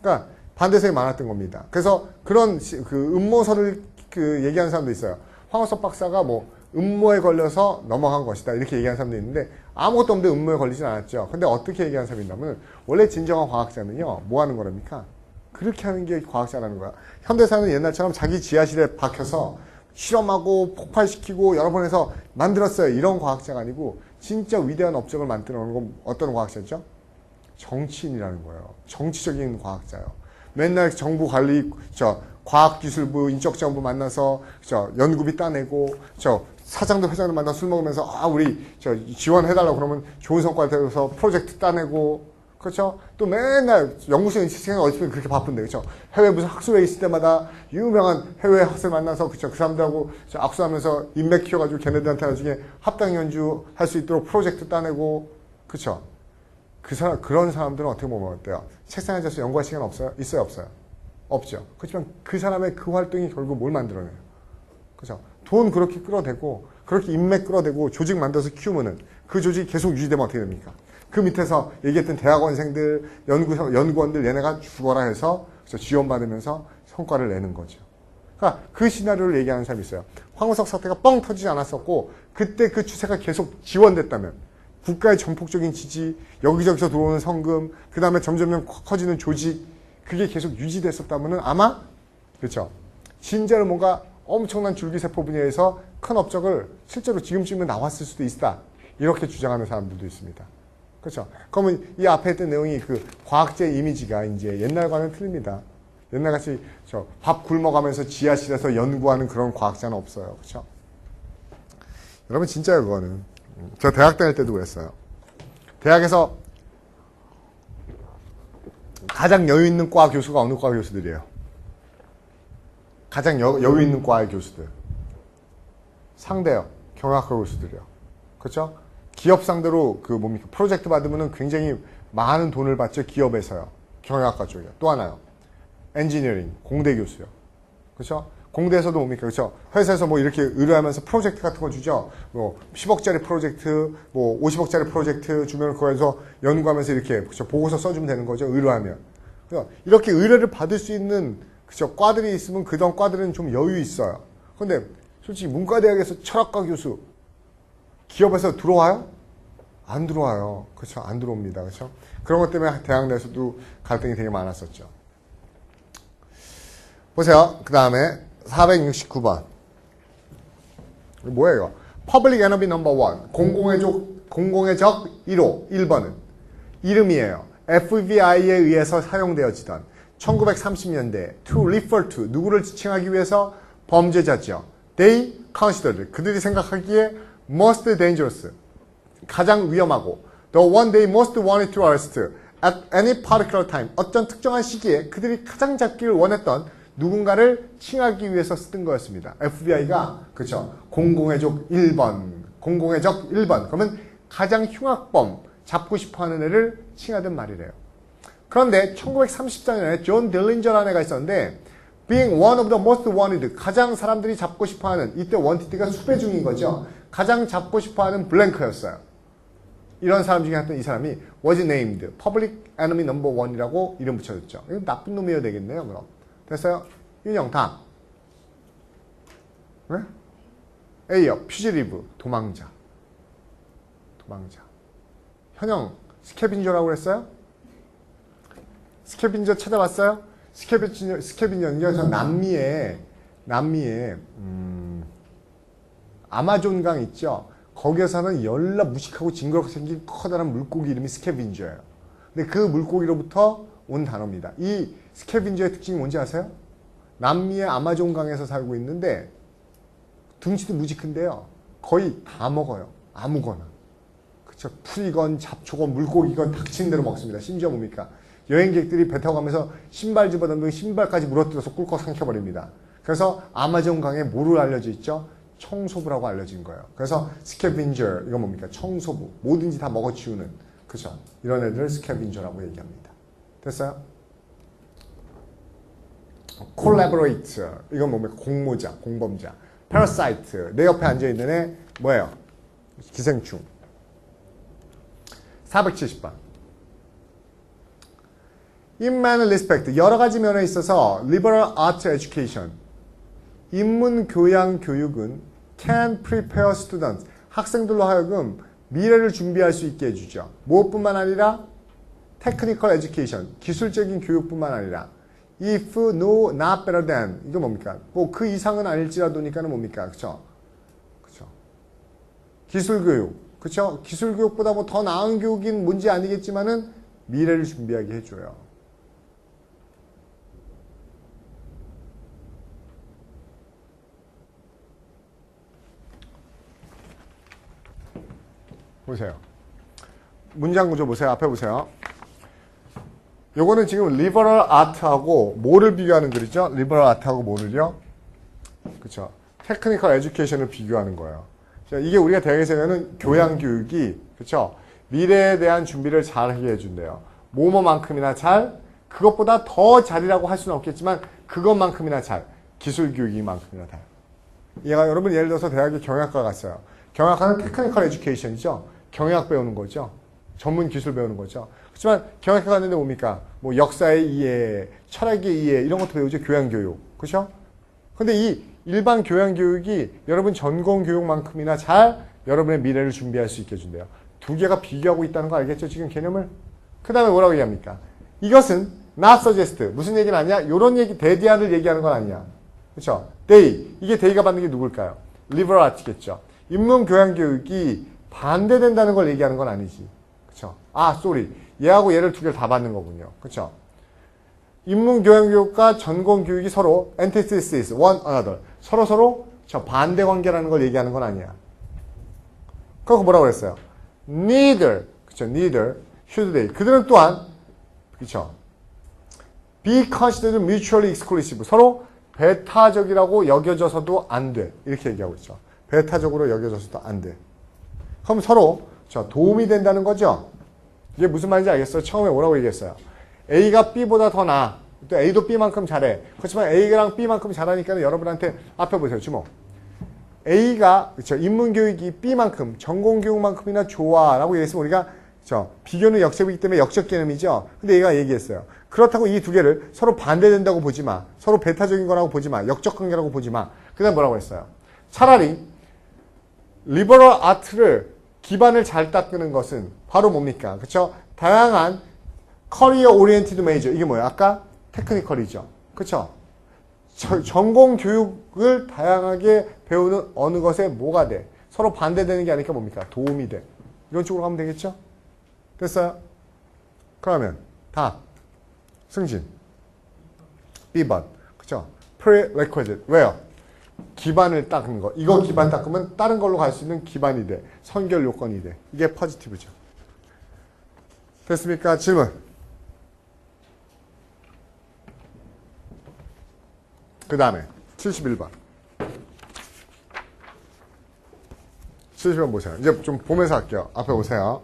그러니까 반대색이 많았던 겁니다. 그래서 그런 그 음모설을 그 얘기하는 사람도 있어요. 황우석 박사가 뭐 음모에 걸려서 넘어간 것이다 이렇게 얘기하는 사람도 있는데 아무것도 없는데 음모에 걸리진 않았죠. 근데 어떻게 얘기하는 사람이 있냐면 원래 진정한 과학자는요 뭐 하는 거랍니까? 그렇게 하는 게 과학자라는 거야. 현대사는 옛날처럼 자기 지하실에 박혀서 실험하고 폭발시키고 여러 번 해서 만들었어요. 이런 과학자가 아니고 진짜 위대한 업적을 만들어내는 건 어떤 과학자죠? 정치인이라는 거예요. 정치적인 과학자예요. 맨날 정부 관리, 과학기술부, 인적자원부 만나서 연구비 따내고 사장들 회장들 만나서 술 먹으면서 우리 지원해달라고 그러면 좋은 성과를 내서 프로젝트 따내고 그렇죠? 또 맨날 연구실에 시간이 어디서 그렇게 바쁜데, 그렇죠? 해외 무슨 학술회 있을 때마다 유명한 해외 학생 만나서, 그렇죠? 그 사람들하고 악수하면서 인맥 키워가지고 걔네들한테 나중에 합당 연주 할 수 있도록 프로젝트 따내고, 그렇죠? 그런 사람들은 어떻게 보면 어때요? 책상에 앉아서 연구할 시간 없어요? 있어요, 없어요? 없죠. 그렇지만 그 사람의 그 활동이 결국 뭘 만들어내요? 그렇죠? 돈 그렇게 끌어대고, 그렇게 인맥 끌어대고, 조직 만들어서 키우면은 그 조직이 계속 유지되면 어떻게 됩니까? 그 밑에서 얘기했던 대학원생들, 연구원들 얘네가 죽어라 해서 지원받으면서 성과를 내는 거죠. 그러니까 그 시나리오를 얘기하는 사람이 있어요. 황우석 사태가 뻥 터지지 않았었고 그때 그 추세가 계속 지원됐다면 국가의 전폭적인 지지, 여기저기서 들어오는 성금, 그 다음에 점점 커지는 조직 그게 계속 유지됐었다면 아마 그렇죠. 진짜로 뭔가 엄청난 줄기세포 분야에서 큰 업적을 실제로 지금쯤은 나왔을 수도 있다. 이렇게 주장하는 사람들도 있습니다. 그렇죠. 그러면 이 앞에 했던 내용이 그 과학자의 이미지가 이제 옛날과는 틀립니다. 옛날같이 밥 굶어가면서 지하실에서 연구하는 그런 과학자는 없어요. 그렇죠. 여러분 진짜요 그거는. 저 대학 다닐 때도 그랬어요. 대학에서 가장 여유 있는 과 교수가 어느 과 교수들이에요? 가장 여유 있는 과의 교수들. 상대요. 경영학과 교수들이요. 그렇죠? 기업 상대로 프로젝트 받으면 굉장히 많은 돈을 받죠. 기업에서요. 경영학과 쪽이요. 또 하나요. 엔지니어링, 공대 교수요. 그렇죠? 공대에서도 뭡니까? 그렇죠? 회사에서 뭐 이렇게 의뢰하면서 프로젝트 같은 거 주죠. 뭐 10억짜리 프로젝트, 뭐 50억짜리 프로젝트 주면 그거에서 연구하면서 이렇게 그렇죠? 보고서 써주면 되는 거죠. 의뢰하면. 그래서 이렇게 의뢰를 받을 수 있는 그렇죠? 과들이 있으면 그런 과들은 좀 여유 있어요. 근데 솔직히 문과대학에서 철학과 교수 기업에서 들어와요? 안 들어와요. 그렇죠? 안 들어옵니다. 그렇죠? 그런 것 때문에 대학 내에서도 갈등이 되게 많았었죠. 보세요. 그 다음에 469번. 뭐예요? Public Enemy No. 1. 공공의 적 1호. 1번은 이름이에요. FBI에 의해서 사용되어지던 1930년대 to refer to 누구를 지칭하기 위해서 범죄자죠. They considered 그들이 생각하기에 most dangerous 가장 위험하고 the one they most wanted to arrest at any particular time 어떤 특정한 시기에 그들이 가장 잡기를 원했던 누군가를 칭하기 위해서 쓰던 거였습니다. FBI가 그렇죠. 공공의 적 1번 공공의 적 1번 그러면 가장 흉악범 잡고 싶어하는 애를 칭하던 말이래요. 그런데 1934년에 존 딜린저라는 애가 있었는데 being one of the most wanted 가장 사람들이 잡고 싶어하는 이때 wanted가 수배 중인 거죠. 가장 잡고 싶어하는 블랭크였어요. 이런 사람 중에 이 사람이 was named public enemy No. 1이라고 이름 붙여줬죠. 이거 나쁜 놈이어야 되겠네요. 그럼 됐어요? 윤영 답. 네? A요. 퓨지리브 도망자. 현영 스캐빈저라고 그랬어요? 스캐빈저 찾아봤어요? 스캐빈저는요. 저 남미에 아마존강 있죠? 거기에 사는 열나 무식하고 징그럽게 생긴 커다란 물고기 이름이 스캐빈저예요. 근데 그 물고기로부터 온 단어입니다. 이 스캐빈저의 특징이 뭔지 아세요? 남미의 아마존강에서 살고 있는데 둥치도 무지 큰데요. 거의 다 먹어요. 아무거나. 그쵸? 풀이건 잡초건 물고기건 닥친 대로 먹습니다. 심지어 뭡니까? 여행객들이 배 타고 가면서 신발 집어던지면 신발까지 물어뜯어서 꿀꺽 삼켜버립니다. 그래서 아마존강에 뭐로 알려져 있죠? 청소부라고 알려진 거예요. 그래서 스캐빈저 이건 뭡니까? 청소부. 뭐든지 다 먹어치우는 그죠? 이런 애들을 스캐빈저라고 얘기합니다. 됐어요? collaborate 이건 뭡니까? 공모자, 공범자. parasite 내 옆에 앉아있는 애 뭐예요? 기생충. 470번. In many respects 여러 가지 면에 있어서 liberal arts education 인문 교양 교육은 can prepare students 학생들로 하여금 미래를 준비할 수 있게 해주죠. 무엇뿐만 아니라 technical education 기술적인 교육뿐만 아니라 if no not better than 이거 뭡니까? 뭐 그 이상은 아닐지라도니까는 뭡니까? 그쵸? 기술 교육 그쵸? 기술 교육보다 뭐 더 나은 교육인 뭔지 아니겠지만은 미래를 준비하게 해줘요. 보세요. 문장 구조 보세요. 앞에 보세요. 요거는 지금 리버럴 아트하고 뭐를 비교하는 글이죠? 리버럴 아트하고 뭐를요? 그쵸. 테크니컬 에듀케이션을 비교하는 거예요. 자, 이게 우리가 대학에서 배우는 교양 교육이 그쵸. 미래에 대한 준비를 잘하게 해준대요. 뭐뭐만큼이나 잘, 그것보다 더 잘이라고 할 수는 없겠지만 그것만큼이나 잘, 기술 교육이만큼이나 잘. 얘가 여러분 예를 들어서 대학에 경영학과 갔어요. 경영학과는 테크니컬 에듀케이션이죠. 경영학 배우는 거죠. 전문 기술 배우는 거죠. 그렇지만 경영학과 갔는데 뭡니까? 뭐 역사의 이해, 철학의 이해 이런 것도 배우죠. 교양 교육. 그렇죠? 근데 이 일반 교양 교육이 여러분 전공 교육만큼이나 잘 여러분의 미래를 준비할 수 있게 해준대요. 두 개가 비교하고 있다는 거 알겠죠? 지금 개념을. 그 다음에 뭐라고 얘기합니까? 이것은 not suggest. 무슨 얘기는 아니야? 요런 얘기, 대디안을 얘기하는 건 아니야. 그렇죠? they. 이게 they가 받는 게 누굴까요? liberal art겠죠. 인문 교양 교육이 반대된다는 걸 얘기하는 건 아니지. 그쵸? 아, 쏘리. 얘하고 얘를 두 개를 다 받는 거군요. 그쵸? 인문 교양 교육과 전공 교육이 서로 antithesis, one another. 서로 저 반대 관계라는 걸 얘기하는 건 아니야. 그거 뭐라고 그랬어요? Neither. 그쵸? Neither should they. 그들은 또한, 그쵸? Be considered mutually exclusive. 서로 배타적이라고 여겨져서도 안 돼. 이렇게 얘기하고 있죠. 배타적으로 여겨져서도 안 돼. 그럼 서로 도움이 된다는 거죠. 이게 무슨 말인지 알겠어요? 처음에 뭐라고 얘기했어요? A가 B보다 더 나아. 또 A도 B만큼 잘해. 그렇지만 A랑 B만큼 잘하니까 여러분한테 앞에 보세요. 주목. A가 그렇죠. 인문교육이 B만큼 전공교육만큼이나 좋아라고 얘기했으면 우리가 그렇죠. 비교는 역색이기 때문에 역적 개념이죠. 근데 얘가 얘기했어요. 그렇다고 이 두 개를 서로 반대된다고 보지 마. 서로 배타적인 거라고 보지 마. 역적 관계라고 보지 마. 그 다음 뭐라고 했어요? 차라리 리버럴 아트를 기반을 잘 닦는 것은 바로 뭡니까? 그렇죠? 다양한 커리어 오리엔티드 메이저. 이게 뭐예요? 아까 테크니컬이죠. 그렇죠? 전공 교육을 다양하게 배우는 어느 것에 뭐가 돼? 서로 반대되는 게 아니니까 뭡니까? 도움이 돼. 이런 쪽으로 가면 되겠죠? 됐어요? 그러면 답. 승진. B번. 그쵸? prerequisite. 왜요? 기반을 닦는 거. 이거 기반 닦으면 다른 걸로 갈 수 있는 기반이 돼. 선결 요건이 돼. 이게 포지티브죠. 됐습니까? 질문. 그 다음에 71번. 70번 보세요. 이제 좀 보면서 할게요. 앞에 보세요.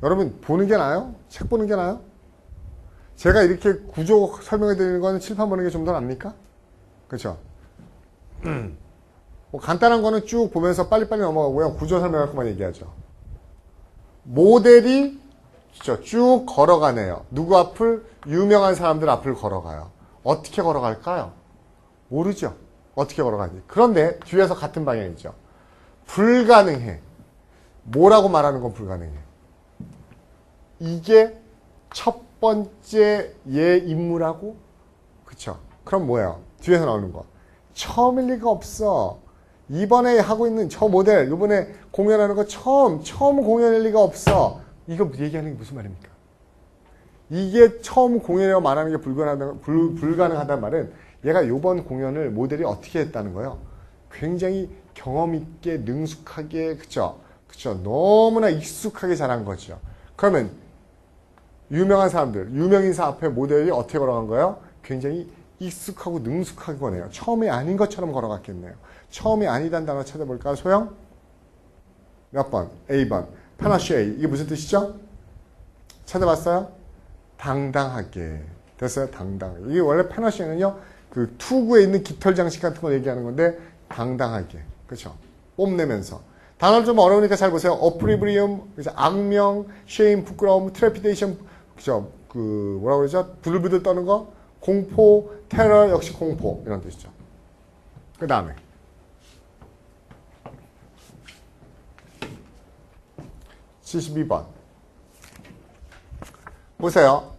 여러분 보는 게 나아요? 책 보는 게 나아요? 제가 이렇게 구조 설명해 드리는 거는 칠판 보는 게 좀 더 납니까? 그렇죠? 뭐 간단한 거는 쭉 보면서 빨리빨리 넘어가고요. 구조 설명할 것만 얘기하죠. 모델이 그렇죠? 쭉 걸어가네요. 누구 앞을? 유명한 사람들 앞을 걸어가요. 어떻게 걸어갈까요? 모르죠. 어떻게 걸어가는지. 그런데 뒤에서 같은 방향이죠. 불가능해. 뭐라고 말하는 건 불가능해. 이게 첫 번째 얘 인물하고 그쵸? 그럼 뭐예요? 뒤에서 나오는 거. 처음일 리가 없어. 이번에 하고 있는 저 모델, 이번에 공연하는 거 처음 공연일 리가 없어. 이거 얘기하는 게 무슨 말입니까? 이게 처음 공연이라고 말하는 게 불가능하다는 말은 얘가 이번 공연을 모델이 어떻게 했다는 거예요? 굉장히 경험 있게 능숙하게 그쵸? 너무나 익숙하게 잘한 거죠. 그러면 유명한 사람들, 유명인사 앞에 모델이 어떻게 걸어간 거예요? 굉장히 익숙하고 능숙하게 거네요. 처음이 아닌 것처럼 걸어갔겠네요. 처음이 아니다는 단어 찾아볼까요? 소영? 몇 번? A번. 페너쉬 이게 무슨 뜻이죠? 찾아봤어요? 당당하게. 됐어요? 당당하게. 이게 원래 페너쉬는요, 그 투구에 있는 깃털 장식 같은 걸 얘기하는 건데, 당당하게. 그렇죠? 뽐내면서. 단어를 좀 어려우니까 잘 보세요. 어프리브리움, 악명, 쉐임, 부끄러움, 트래피데이션, 그죠? 뭐라고 그러죠? 부들부들 떠는 거, 공포, 테러, 역시 공포. 이런 뜻이죠. 그 다음에. 72번. 보세요.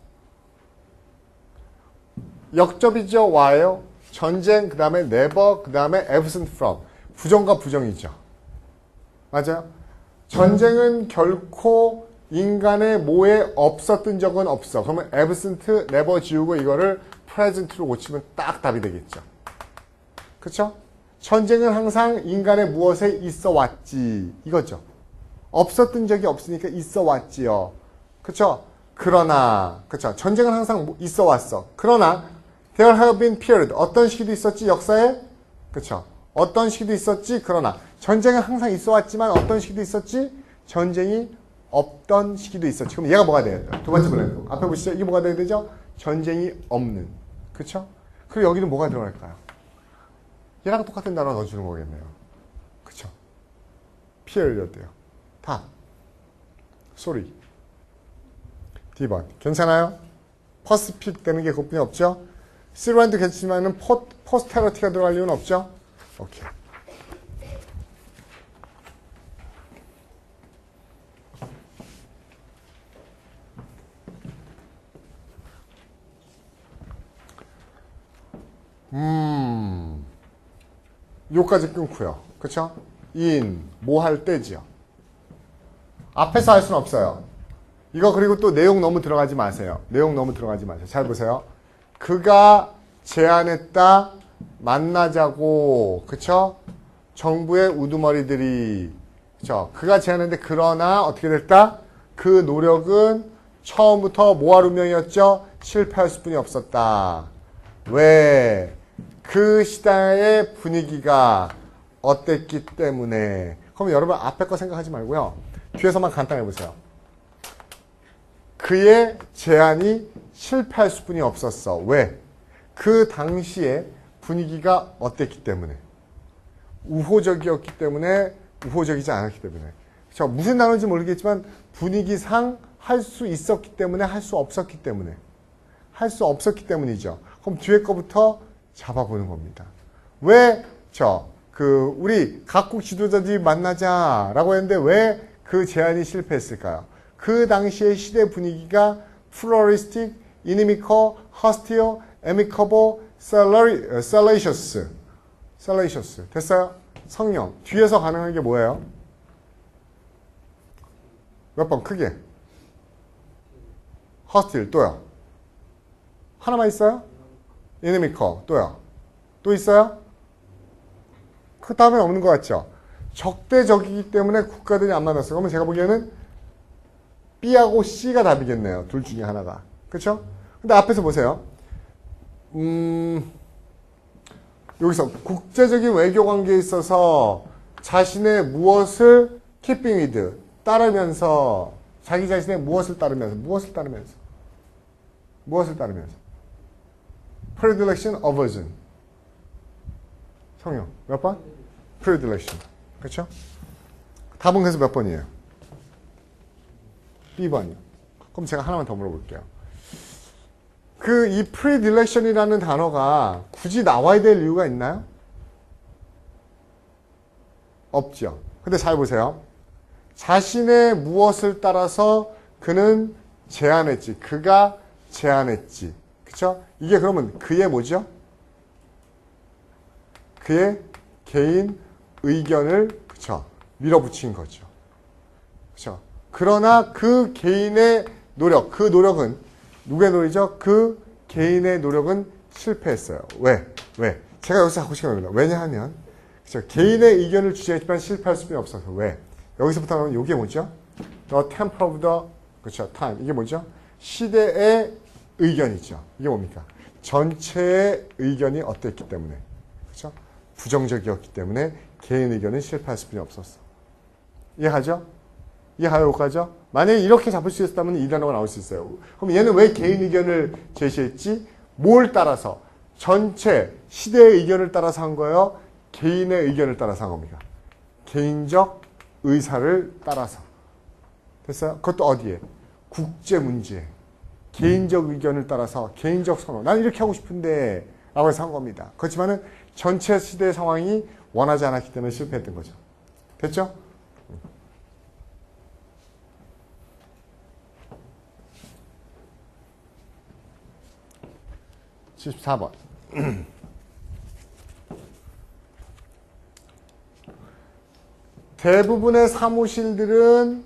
역접이죠. 와요. 전쟁, 그 다음에 never, 그 다음에 absent from. 부정과 부정이죠. 맞아요? 전쟁은 결코 인간의 모에 없었던 적은 없어. 그러면 absent, never 지우고 이거를 present로 고치면 딱 답이 되겠죠. 그쵸? 전쟁은 항상 인간의 무엇에 있어 왔지. 이거죠. 없었던 적이 없으니까 있어 왔지요. 그쵸? 그러나, 그쵸? 전쟁은 항상 있어 왔어. 그러나, there have been period. 어떤 시기도 있었지, 역사에? 그쵸? 어떤 시기도 있었지, 그러나. 전쟁은 항상 있어 왔지만 어떤 시기도 있었지? 전쟁이 없던 시기도 있었지. 그럼 얘가 뭐가 돼야 돼요? 두 번째 문제. 앞에 보시죠. 이게 뭐가 돼야 되죠? 전쟁이 없는. 그쵸? 그리고 여기는 뭐가 들어갈까요? 얘랑 똑같은 단어 넣어주는 거겠네요. 그쵸? period요. 답. 소리. D번. 괜찮아요? 퍼스픽 되는 게 그것뿐이 없죠? 시루안도 괜찮지만은 포스테러티가 들어갈 이유는 없죠? 오케이. 요까지 끊고요. 그쵸? 뭐 할 때지요. 앞에서 할 수는 없어요. 이거 그리고 또 내용 너무 들어가지 마세요. 내용 너무 들어가지 마세요. 잘 보세요. 그가 제안했다. 만나자고. 그쵸? 정부의 우두머리들이. 그쵸? 그가 제안했는데 그러나 어떻게 됐다? 그 노력은 처음부터 뭐할 운명이었죠? 실패할 수뿐이 없었다. 왜? 그 시대의 분위기가 어땠기 때문에. 그럼 여러분 앞에 거 생각하지 말고요. 뒤에서만 간단히 해보세요. 그의 제안이 실패할 수뿐이 없었어. 왜? 그 당시에 분위기가 어땠기 때문에. 우호적이었기 때문에, 우호적이지 않았기 때문에. 그렇죠? 무슨 단어인지 모르겠지만 분위기상 할 수 있었기 때문에, 할 수 없었기 때문에. 할 수 없었기 때문이죠. 그럼 뒤에 거부터 잡아보는 겁니다. 왜 우리 각국 지도자들이 만나자라고 했는데 왜 그 제안이 실패했을까요? 그 당시의 시대 분위기가 플로리스틱, 이니미커, 허스티어, 에미커버, 셀레이셔스. 됐어요? 성령. 뒤에서 가능한 게 뭐예요? 몇 번 크게. 허스틸 또요. 하나만 있어요? 이니미커 또요. 또 있어요? 그 다음에 없는 것 같죠? 적대적이기 때문에 국가들이 안 만났어요. 그러면 제가 보기에는 B하고 C가 답이겠네요. 둘 중에 하나가. 그렇죠? 근데 앞에서 보세요. 여기서 국제적인 외교 관계에 있어서 자신의 무엇을 keeping with 따르면서 자기 자신의 무엇을 따르면서 predilection, aversion. 성형 몇 번? predilection. 그렇죠? 답은 그래서 몇 번이에요? B번이요. 그럼 제가 하나만 더 물어볼게요. 이 predilection이라는 단어가 굳이 나와야 될 이유가 있나요? 없죠. 근데 잘 보세요. 자신의 무엇을 따라서 그는 제안했지. 그가 제안했지. 그쵸? 이게 그러면 그의 뭐죠? 그의 개인 의견을 그쵸? 밀어붙인 거죠. 그쵸? 그러나 그 개인의 노력, 그 노력은 누구의 노력이죠? 그 개인의 노력은 실패했어요. 왜? 제가 여기서 하고 싶은 겁니다. 왜냐하면 그쵸? 개인의 의견을 주장했지만 실패할 수밖에 없어서. 왜? 여기서부터 나오면 이게 뭐죠? The temper of the 그쵸? time. 이게 뭐죠? 시대의 의견이죠. 이게 뭡니까? 전체의 의견이 어땠기 때문에. 그쵸? 부정적이었기 때문에 개인 의견은 실패할 수밖에 없었어. 이해하죠? 이해하여까죠? 만약에 이렇게 잡을 수 있었다면 이 단어가 나올 수 있어요. 그럼 얘는 왜 개인 의견을 제시했지? 뭘 따라서? 전체 시대의 의견을 따라서 한 거예요? 개인의 의견을 따라서 한 겁니까? 개인적 의사를 따라서. 됐어요? 그것도 어디에? 국제 문제에. 개인적 의견을 따라서 개인적 선호. 난 이렇게 하고 싶은데 라고 해서 한 겁니다. 그렇지만은 전체 시대 상황이 원하지 않았기 때문에 실패했던 거죠. 됐죠? 74번. 대부분의 사무실들은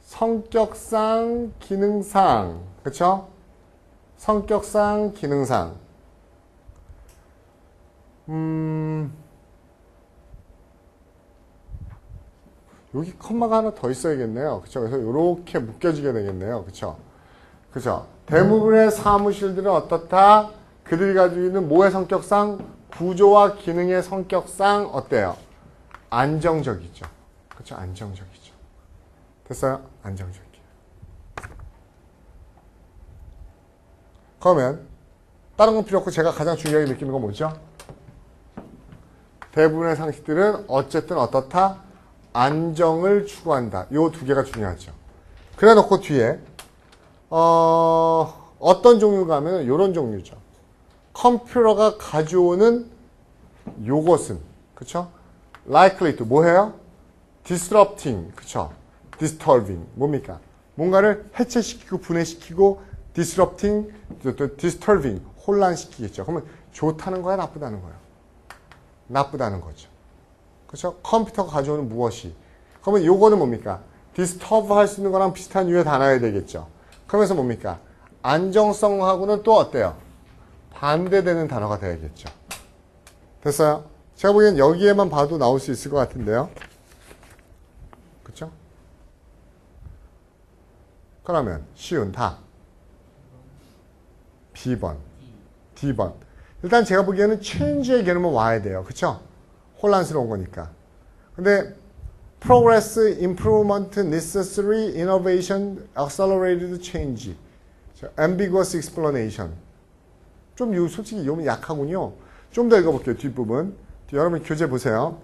성격상, 기능상, 그쵸? 성격상, 기능상. 여기 컴마가 하나 더 있어야겠네요. 그쵸? 그래서 이렇게 묶여지게 되겠네요. 그쵸? 그쵸? 대부분의 사무실들은 어떻다? 그들이 가지고 있는 뭐의 성격상? 구조와 기능의 성격상 어때요? 안정적이죠. 그쵸? 안정적이죠. 됐어요? 안정적이에요. 그러면 다른 건 필요 없고 제가 가장 중요하게 느끼는 건 뭐죠? 대부분의 상식들은 어쨌든 어떻다? 안정을 추구한다. 요 두 개가 중요하죠. 그래 놓고 뒤에 어떤 종류가 하면 이런 종류죠. 컴퓨터가 가져오는 요것은 그쵸? likely to 뭐해요? disrupting 그쵸? disturbing 뭡니까? 뭔가를 해체시키고 분해시키고 disrupting, disturbing 혼란시키겠죠. 그러면 좋다는 거야 나쁘다는 거야? 나쁘다는 거죠. 그렇죠? 컴퓨터가 가져오는 무엇이. 그러면 요거는 뭡니까? disturb 할 수 있는 거랑 비슷한 유의 단어여야 되겠죠. 그러면서 뭡니까? 안정성하고는 또 어때요? 반대되는 단어가 되야겠죠. 됐어요? 제가 보기엔 여기에만 봐도 나올 수 있을 것 같은데요. 그렇죠? 그러면 쉬운 다. B번, D번. 일단 제가 보기에는 change의 개념은 와야 돼요. 그렇죠? 혼란스러운 거니까. 근데 progress, improvement, necessary, innovation, accelerated change. ambiguous explanation. 좀 솔직히 좀 약하군요. 좀 더 읽어볼게요. 뒷부분. 여러분 교재 보세요.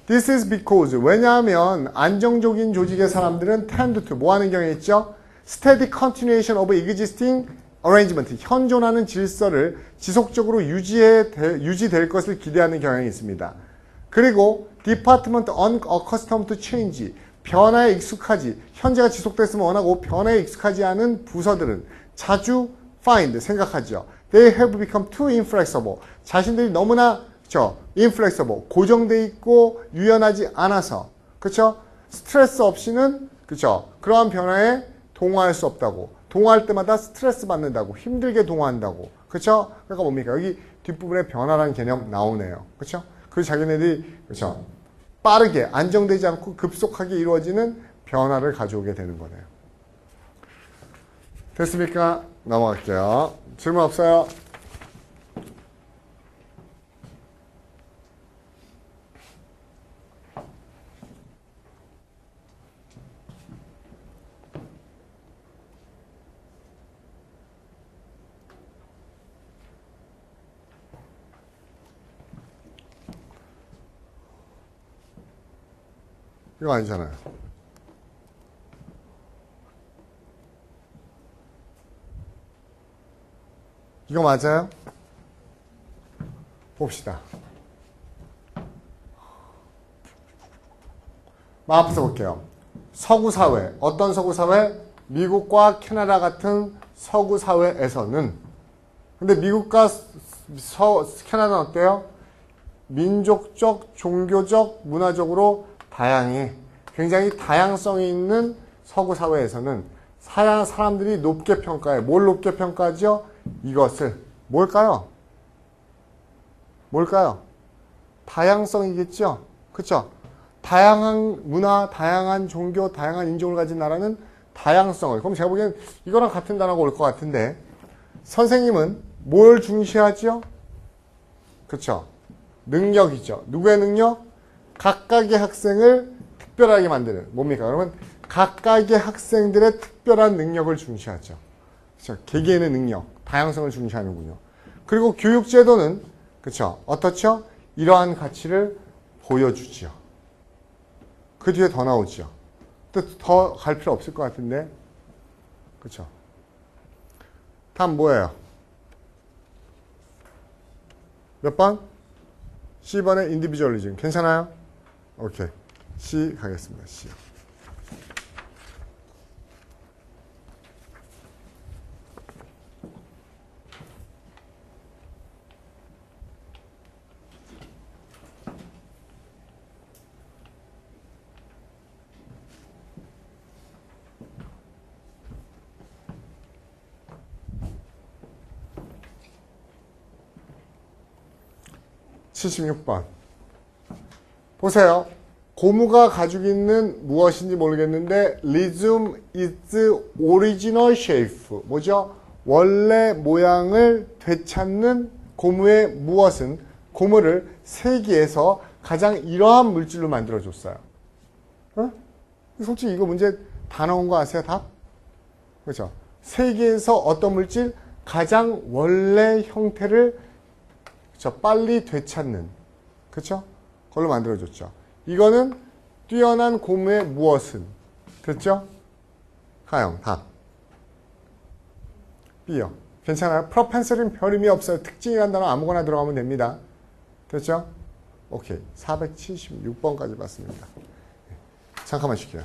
This is because 왜냐하면 안정적인 조직의 사람들은 tend to 뭐 하는 경향이 있죠? Steady continuation of existing arrangement. 현존하는 질서를 지속적으로 유지될 것을 기대하는 경향이 있습니다. 그리고 department unaccustomed to change. 변화에 익숙하지. 현재가 지속됐으면 원하고 변화에 익숙하지 않은 부서들은 자주 find 생각하죠. They have become too inflexible. 자신들이 너무나 inflexible 고정돼 있고 유연하지 않아서 그렇죠? 스트레스 없이는 그렇죠? 그러한 변화에 동화할 수 없다고. 동화할 때마다 스트레스 받는다고. 힘들게 동화한다고. 그렇죠? 그러니까 뭡니까? 여기 뒷부분에 변화라는 개념 나오네요. 그렇죠? 그래서 자기네들이 그렇죠? 빠르게 안정되지 않고 급속하게 이루어지는 변화를 가져오게 되는 거네요. 됐습니까? 넘어갈게요. 질문 없어요? 이거 아니잖아요. 이거 맞아요? 봅시다. 마음부터 볼게요. 서구 사회, 어떤 서구 사회? 미국과 캐나다 같은 서구 사회에서는 근데 미국과 캐나다는 어때요? 민족적, 종교적, 문화적으로 다양해. 굉장히 다양성이 있는 서구 사회에서는 사람들이 높게 평가해. 뭘 높게 평가하죠? 이것을. 뭘까요? 다양성이겠죠? 그쵸? 다양한 문화, 다양한 종교, 다양한 인종을 가진 나라는 다양성을. 그럼 제가 보기엔 이거랑 같은 단어가 올 것 같은데 선생님은 뭘 중시하죠? 그쵸? 능력이죠. 누구의 능력? 각각의 학생을 특별하게 만드는. 뭡니까? 그러면 각각의 학생들의 특별한 능력을 중시하죠. 그쵸? 개개인의 능력, 다양성을 중시하는군요. 그리고 교육제도는 그쵸? 어떻죠? 이러한 가치를 보여주죠. 그 뒤에 더 나오죠. 더 갈 필요 없을 것 같은데. 그쵸? 다음 뭐예요? 몇 번? C번의 individualism. 괜찮아요? 오케이. C 가겠습니다. C. (76번) 보세요. 고무가 가지고 있는 무엇인지 모르겠는데 rhythm is original shape. 뭐죠? 원래 모양을 되찾는 고무의 무엇은 고무를 세계에서 가장 이러한 물질로 만들어줬어요. 어? 솔직히 이거 문제 다 나온 거 아세요? 답? 그렇죠? 세계에서 어떤 물질? 가장 원래 형태를 빨리 되찾는. 그렇죠? 그걸로 만들어줬죠. 이거는 뛰어난 고무의 무엇은? 됐죠? 가영, 답. B요. 괜찮아요? 프로펜서는 별 의미 없어요. 특징이라는 단어 아무거나 들어가면 됩니다. 됐죠? 오케이. 476번까지 봤습니다. 잠깐만 쉴게요.